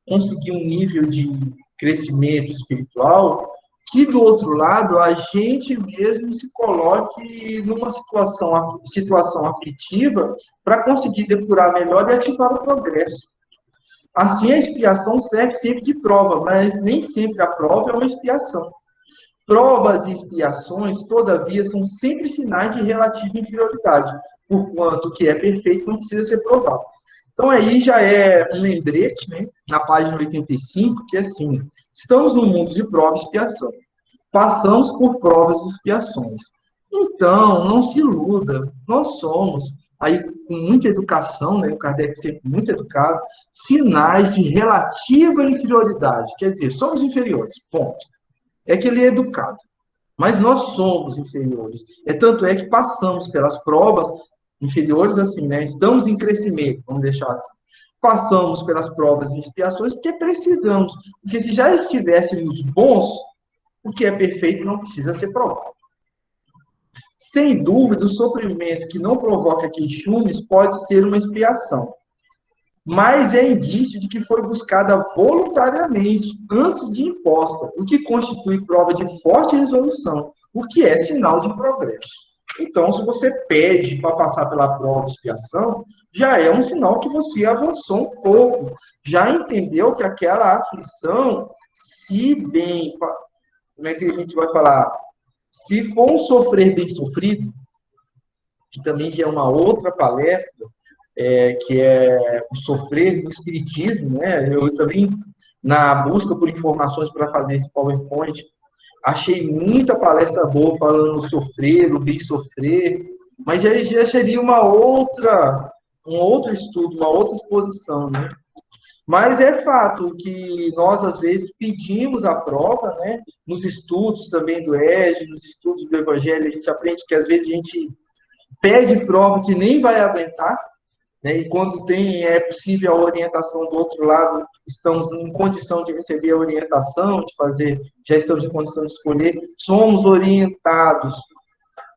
conseguir um nível de crescimento espiritual que, do outro lado, a gente mesmo se coloque numa situação aflitiva para conseguir depurar melhor e ativar o progresso. Assim, a expiação serve sempre de prova, mas nem sempre a prova é uma expiação. Provas e expiações, todavia, são sempre sinais de relativa inferioridade, porquanto o que é perfeito não precisa ser provado. Então, aí já é um lembrete, né, na página 85, que é assim: estamos no mundo de prova e expiação. Passamos por provas e expiações. Então, não se iluda, nós somos, aí com muita educação, né, o Kardec sempre muito educado, sinais de relativa inferioridade. Quer dizer, somos inferiores, ponto. É que ele é educado. Mas nós somos inferiores. Tanto é que passamos pelas provas inferiores assim, né? Estamos em crescimento, vamos deixar assim. Passamos pelas provas e expiações porque precisamos. Porque se já estivéssemos bons, o que é perfeito não precisa ser provado. Sem dúvida, o sofrimento que não provoca queixumes pode ser uma expiação, mas é indício de que foi buscada voluntariamente, antes de imposta, o que constitui prova de forte resolução, o que é sinal de progresso. Então, se você pede para passar pela prova de expiação, já é um sinal que você avançou um pouco, já entendeu que aquela aflição, se bem, como é que a gente vai falar? Se for um sofrer bem sofrido, que também já é uma outra palestra, que é o sofrer no espiritismo, né? Eu também, na busca por informações para fazer esse PowerPoint, achei muita palestra boa falando no sofrer, o bem sofrer, mas já seria um outro estudo, uma outra exposição, né? Mas é fato que nós, às vezes, pedimos a prova, né? Nos estudos também do EJA, nos estudos do Evangelho, a gente aprende que, às vezes, a gente pede prova que nem vai aguentar, né? E quando é possível a orientação do outro lado, estamos em condição de receber a orientação, de fazer, já estamos em condição de escolher, somos orientados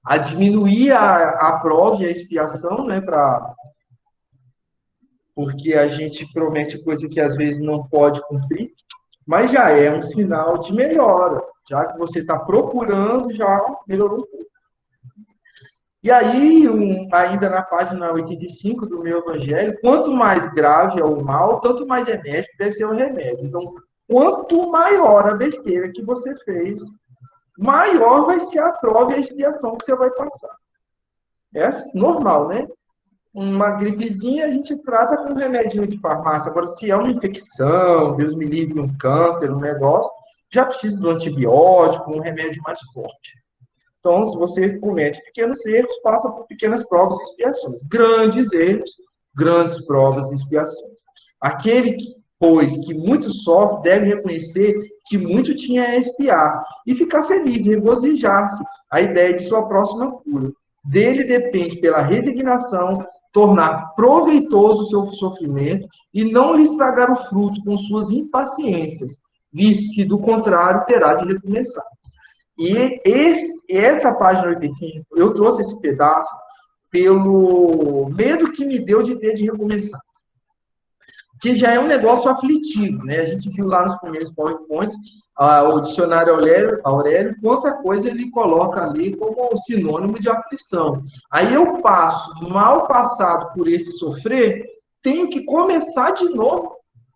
a diminuir a prova e a expiação, né? Porque a gente promete coisa que às vezes não pode cumprir, mas já é um sinal de melhora, já que você está procurando, já melhorou um pouco. E aí, ainda na página 85 do meu Evangelho, quanto mais grave é o mal, tanto mais enérgico deve ser o remédio. Então, quanto maior a besteira que você fez, maior vai ser a prova e a expiação que você vai passar. É normal, né? Uma gripezinha a gente trata com um remedinho de farmácia. Agora, se é uma infecção, Deus me livre, um câncer, um negócio, já precisa do antibiótico, um remédio mais forte. Então, se você comete pequenos erros, passa por pequenas provas e expiações. Grandes erros, grandes provas e expiações. Aquele, pois, que muito sofre, deve reconhecer que muito tinha a expiar e ficar feliz, regozijar-se a ideia de sua próxima cura. Dele depende, pela resignação, tornar proveitoso o seu sofrimento e não lhe estragar o fruto com suas impaciências, visto que, do contrário, terá de recomeçar. E essa página 85, eu trouxe esse pedaço pelo medo que me deu de ter de recomeçar. Que já é um negócio aflitivo, né? A gente viu lá nos primeiros PowerPoints, o dicionário Aurélio, quanta coisa ele coloca ali como sinônimo de aflição. Aí eu passo, mal passado por esse sofrer, tenho que começar de novo,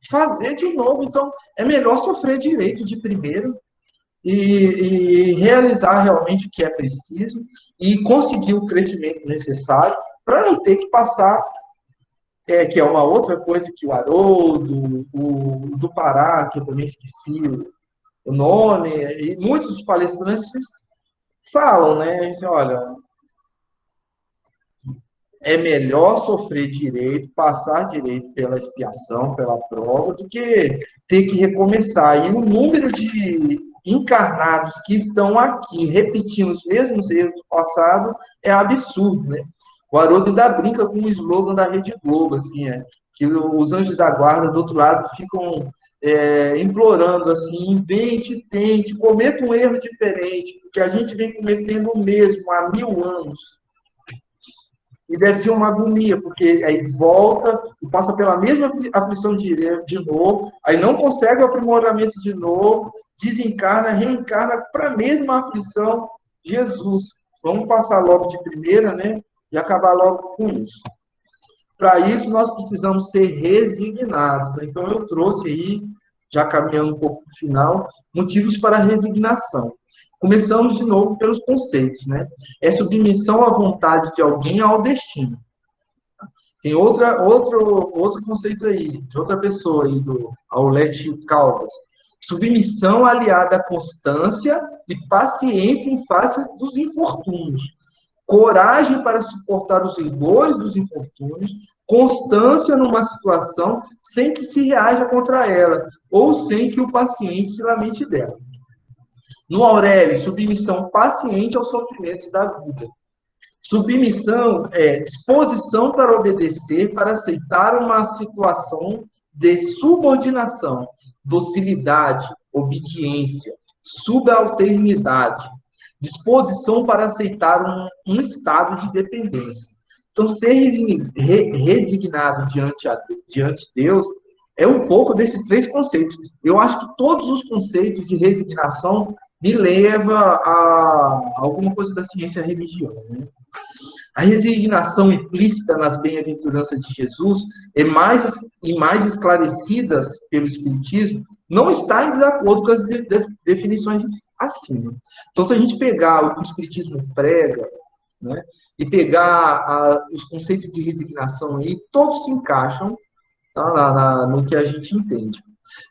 fazer de novo. Então, é melhor sofrer direito de primeiro, e realizar realmente o que é preciso e conseguir o crescimento necessário para não ter que passar, que é uma outra coisa que o Haroldo, o do Pará, que eu também esqueci o nome, e muitos dos palestrantes falam, né? Assim, olha, é melhor sofrer direito, passar direito pela expiação, pela prova, do que ter que recomeçar. E o número de encarnados que estão aqui repetindo os mesmos erros do passado é absurdo, né? O Haroldo ainda brinca com o slogan da Rede Globo, assim, que os anjos da guarda do outro lado ficam implorando assim, invente, tente, cometa um erro diferente, porque a gente vem cometendo o mesmo há 1000 anos. E deve ser uma agonia, porque aí volta e passa pela mesma aflição de novo, aí não consegue o aprimoramento de novo, desencarna, reencarna para a mesma aflição. Jesus, vamos passar logo de primeira, né? E acabar logo com isso. Para isso, nós precisamos ser resignados. Então, eu trouxe aí, já caminhando um pouco para o final, motivos para a resignação. Começamos de novo pelos conceitos, né? É submissão à vontade de alguém ao destino. Tem outro conceito aí, de outra pessoa aí, do Aulete Caldas. Submissão aliada à constância e paciência em face dos infortúnios. Coragem para suportar os rigores dos infortúnios, constância numa situação sem que se reaja contra ela, ou sem que o paciente se lamente dela. No Aurélio, submissão paciente aos sofrimentos da vida. Submissão é disposição para obedecer, para aceitar uma situação de subordinação, docilidade, obediência, subalternidade, disposição para aceitar um estado de dependência. Então, ser resignado diante de Deus é um pouco desses três conceitos. Eu acho que todos os conceitos de resignação me levam a alguma coisa da ciência religião, né? A resignação implícita nas bem-aventuranças de Jesus e mais esclarecidas pelo Espiritismo não está em desacordo com as definições acima. Então, se a gente pegar o que o Espiritismo prega, né, e pegar os conceitos de resignação aí, todos se encaixam, tá, no que a gente entende.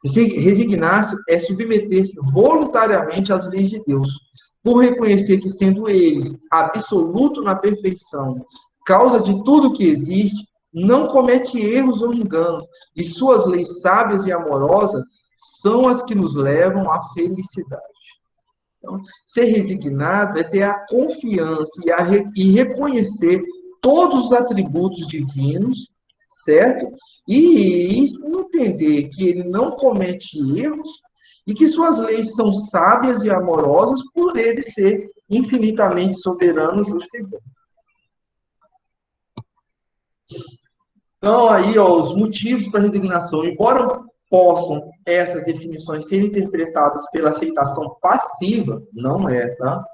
Resignar-se é submeter-se voluntariamente às leis de Deus, por reconhecer que, sendo ele absoluto na perfeição, causa de tudo que existe, não comete erros ou enganos, e suas leis sábias e amorosas são as que nos levam à felicidade. Então, ser resignado é ter a confiança e reconhecer todos os atributos divinos, certo? E entender que ele não comete erros e que suas leis são sábias e amorosas por ele ser infinitamente soberano, justo e bom. Então, aí, ó, os motivos para a resignação, embora possam essas definições ser interpretadas pela aceitação passiva, não é, tá?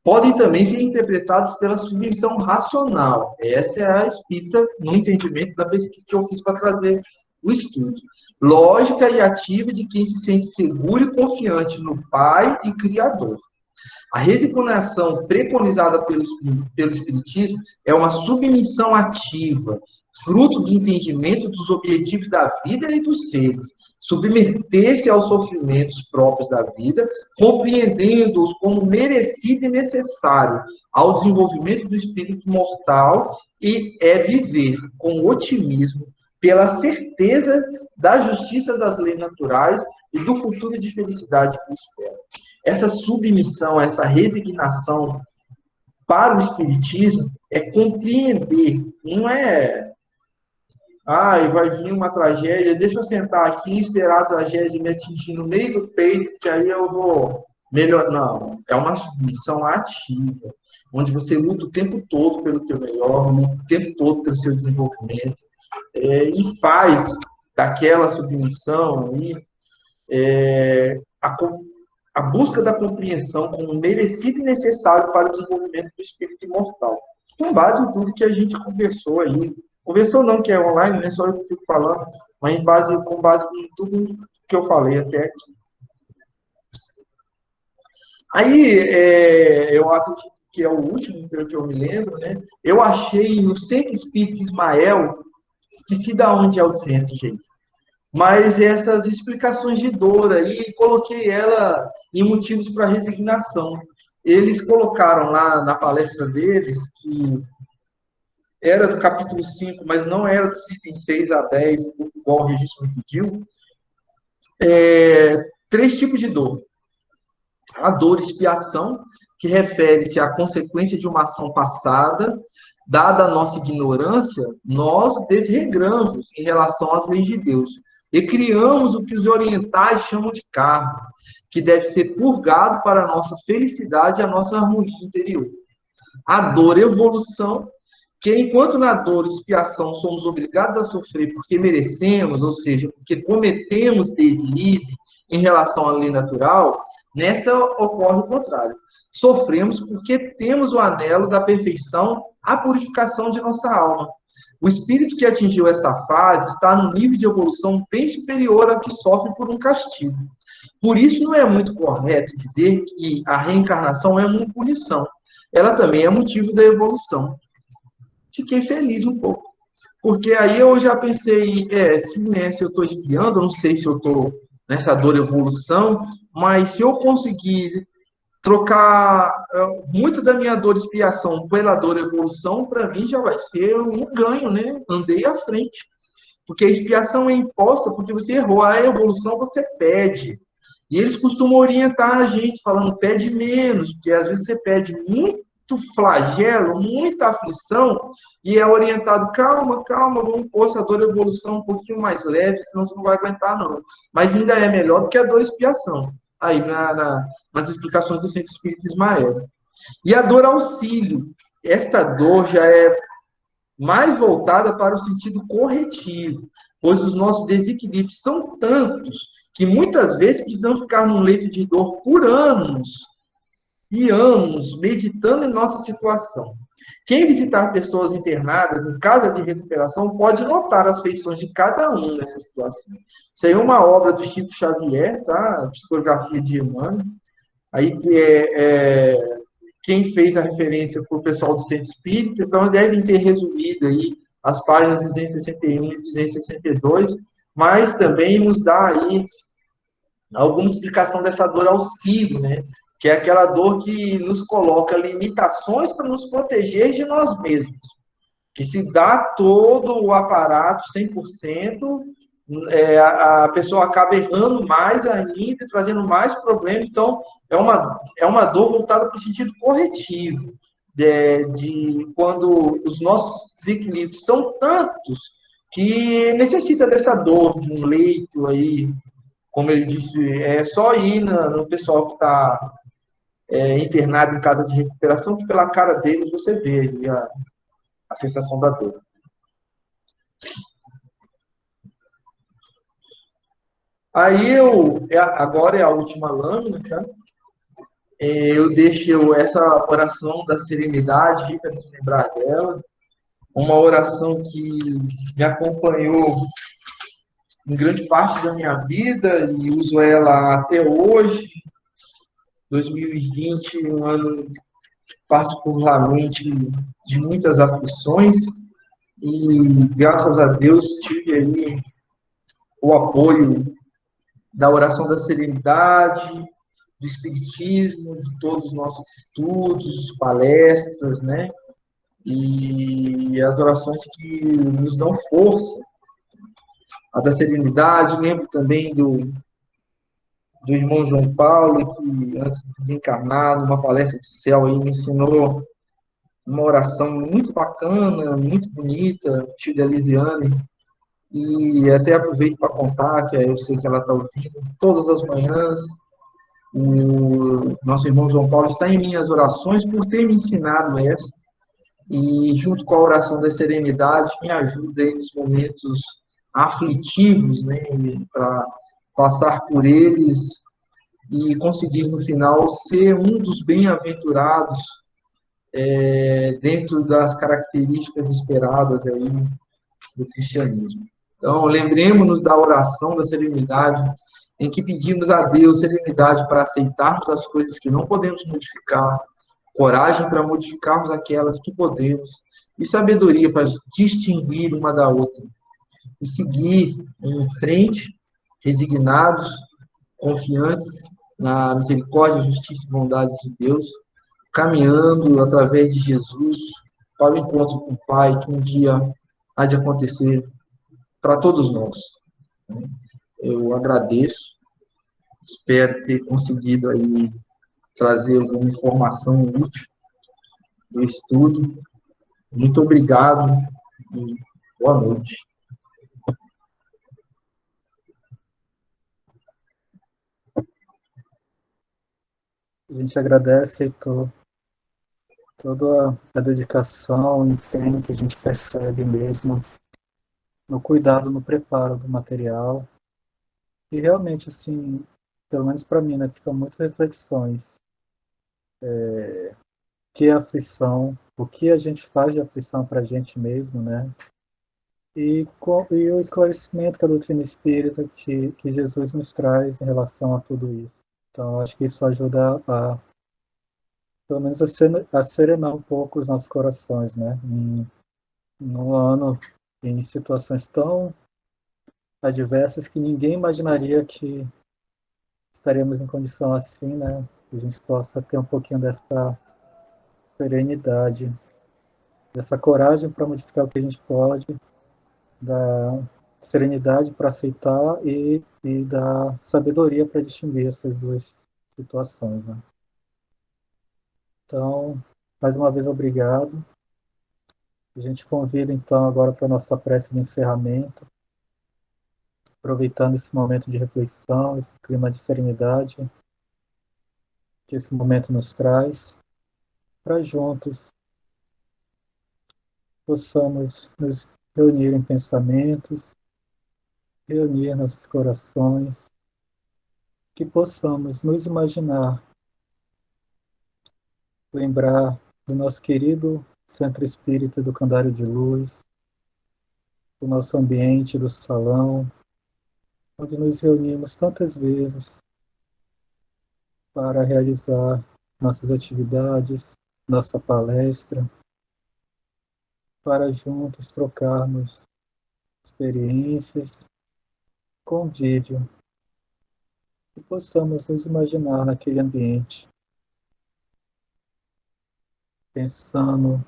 Podem também ser interpretadas pela submissão racional. Essa é a espírita no entendimento da pesquisa que eu fiz para trazer o estudo. Lógica e ativa de quem se sente seguro e confiante no Pai e Criador. A resignação preconizada pelo Espiritismo é uma submissão ativa, fruto do entendimento dos objetivos da vida e dos seres, submeter-se aos sofrimentos próprios da vida, compreendendo-os como merecido e necessário ao desenvolvimento do espírito mortal, e é viver com otimismo pela certeza da justiça das leis naturais e do futuro de felicidade que espera. Essa submissão, essa resignação para o Espiritismo é compreender, não é vai vir uma tragédia, deixa eu sentar aqui e esperar a tragédia me atingir no meio do peito, que aí eu vou melhor. Não, é uma submissão ativa, onde você luta o tempo todo pelo teu melhor, luta o tempo todo pelo seu desenvolvimento, e faz daquela submissão aí a busca da compreensão como merecido e necessário para o desenvolvimento do espírito imortal. Com base em tudo que a gente conversou aí. Conversou não, que é online, não é só eu que fico falando, mas com base em tudo que eu falei até aqui. Aí, eu acredito que é o último, pelo que eu me lembro, né? Eu achei no Centro Espírita Ismael, esqueci de onde é o centro, gente, mas essas explicações de dor aí, coloquei ela em motivos para resignação. Eles colocaram lá na palestra deles que era do capítulo 5, mas não era dos itens 6 a 10, igual o registro me pediu, 3 tipos de dor. A dor expiação, que refere-se à consequência de uma ação passada, dada a nossa ignorância, nós desregramos em relação às leis de Deus e criamos o que os orientais chamam de karma, que deve ser purgado para a nossa felicidade e a nossa harmonia interior. A dor evolução, que enquanto na dor expiação somos obrigados a sofrer porque merecemos, ou seja, porque cometemos deslize em relação à lei natural, nesta ocorre o contrário. Sofremos porque temos o anelo da perfeição, a purificação de nossa alma. O espírito que atingiu essa fase está num nível de evolução bem superior ao que sofre por um castigo. Por isso, não é muito correto dizer que a reencarnação é uma punição. Ela também é motivo da evolução. Fiquei feliz um pouco. Porque aí eu já pensei, se eu estou espiando, eu não sei se eu estou nessa dor evolução, mas se eu conseguir trocar muito da minha dor expiação pela dor evolução, para mim já vai ser um ganho, né? Andei à frente. Porque a expiação é imposta porque você errou, a evolução você pede. E eles costumam orientar a gente, falando, pede menos, porque às vezes você pede muito flagelo, muita aflição, e é orientado, calma, calma, vamos pôr essa dor evolução um pouquinho mais leve, senão você não vai aguentar, não. Mas ainda é melhor do que a dor expiação. Aí, nas explicações do Centro Espírita Ismael. E a dor auxílio. Esta dor já é mais voltada para o sentido corretivo, pois os nossos desequilíbrios são tantos que muitas vezes precisamos ficar num leito de dor por anos e anos meditando em nossa situação. Quem visitar pessoas internadas em casa de recuperação pode notar as feições de cada um nessa situação. Isso aí é uma obra do Chico Xavier, tá? Psicografia de Emmanuel. Aí quem fez a referência foi o pessoal do Centro Espírita, então devem ter resumido aí as páginas 261 e 262, mas também nos dá aí alguma explicação dessa dor auxílio, né? Que é aquela dor que nos coloca limitações para nos proteger de nós mesmos. Que se dá todo o aparato 100%, a pessoa acaba errando mais ainda, trazendo mais problemas. Então, é uma dor voltada para o sentido corretivo, de quando os nossos desequilíbrios são tantos que necessita dessa dor, de um leito aí, como ele disse, é só ir no pessoal que está internado em casa de recuperação, que pela cara deles você vê ali a sensação da dor. Aí agora é a última lâmina, tá? Eu deixo essa oração da serenidade, para nos lembrar dela, uma oração que me acompanhou em grande parte da minha vida e uso ela até hoje. 2020, um ano particularmente de muitas aflições, e graças a Deus tive aí o apoio da oração da serenidade, do espiritismo, de todos os nossos estudos, palestras, né? E as orações que nos dão força. A da serenidade, lembro também do irmão João Paulo, que antes de desencarnar, numa palestra do céu, aí, me ensinou uma oração muito bacana, muito bonita, tio de Elisiane, e até aproveito para contar, que eu sei que ela está ouvindo, todas as manhãs, o nosso irmão João Paulo está em minhas orações por ter me ensinado essa, e junto com a oração da serenidade, me ajuda aí nos momentos aflitivos, né, para passar por eles e conseguir no final ser um dos bem-aventurados dentro das características esperadas aí do cristianismo. Então, lembremos-nos da oração da serenidade, em que pedimos a Deus serenidade para aceitarmos as coisas que não podemos modificar, coragem para modificarmos aquelas que podemos, e sabedoria para distinguir uma da outra, e seguir em frente, resignados, confiantes na misericórdia, justiça e bondade de Deus, caminhando através de Jesus para o encontro com o Pai, que um dia há de acontecer para todos nós. Eu agradeço, espero ter conseguido aí trazer alguma informação útil do estudo. Muito obrigado e boa noite. A gente agradece toda a dedicação, o empenho que a gente percebe mesmo no cuidado, no preparo do material. E realmente, assim, pelo menos para mim, né, ficam muitas reflexões. Que é aflição, o que a gente faz de aflição para a gente mesmo, né? e o esclarecimento que a doutrina espírita que Jesus nos traz em relação a tudo isso. Então, acho que isso ajuda pelo menos, a serenar um pouco os nossos corações, né? Num ano, em situações tão adversas que ninguém imaginaria que estaríamos em condição assim, né? Que a gente possa ter um pouquinho dessa serenidade, dessa coragem para modificar o que a gente pode, da serenidade para aceitar e da sabedoria para distinguir essas duas situações, né? Então, mais uma vez, obrigado. A gente convida, então, agora para a nossa prece de encerramento, aproveitando esse momento de reflexão, esse clima de serenidade que esse momento nos traz, para juntos possamos nos reunir em pensamentos, reunir nossos corações, que possamos nos imaginar, lembrar do nosso querido Centro Espírita do Candário de Luz, do nosso ambiente, do salão, onde nos reunimos tantas vezes para realizar nossas atividades, nossa palestra, para juntos trocarmos experiências, convívio, e possamos nos imaginar naquele ambiente, pensando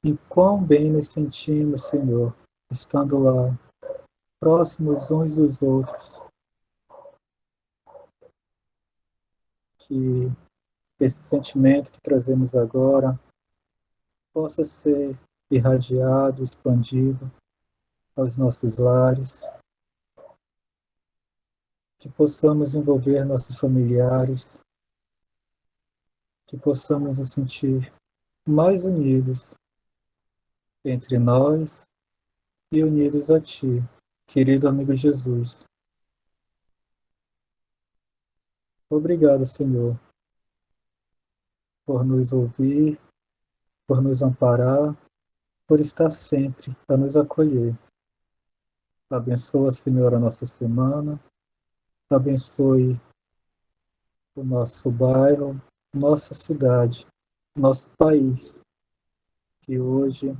em quão bem nos sentimos, Senhor, estando lá, próximos uns dos outros, que esse sentimento que trazemos agora possa ser irradiado, expandido aos nossos lares, que possamos envolver nossos familiares, que possamos nos sentir mais unidos entre nós e unidos a Ti, querido amigo Jesus. Obrigado, Senhor, por nos ouvir, por nos amparar, por estar sempre a nos acolher. Abençoa, Senhor, a nossa semana, abençoe o nosso bairro, nossa cidade, nosso país, que hoje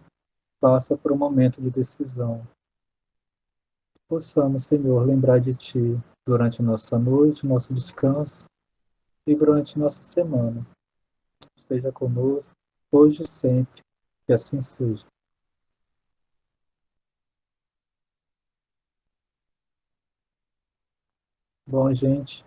passa por um momento de decisão. Possamos, Senhor, lembrar de Ti durante a nossa noite, nosso descanso e durante nossa semana. Esteja conosco, hoje e sempre, que assim seja. Bom, gente,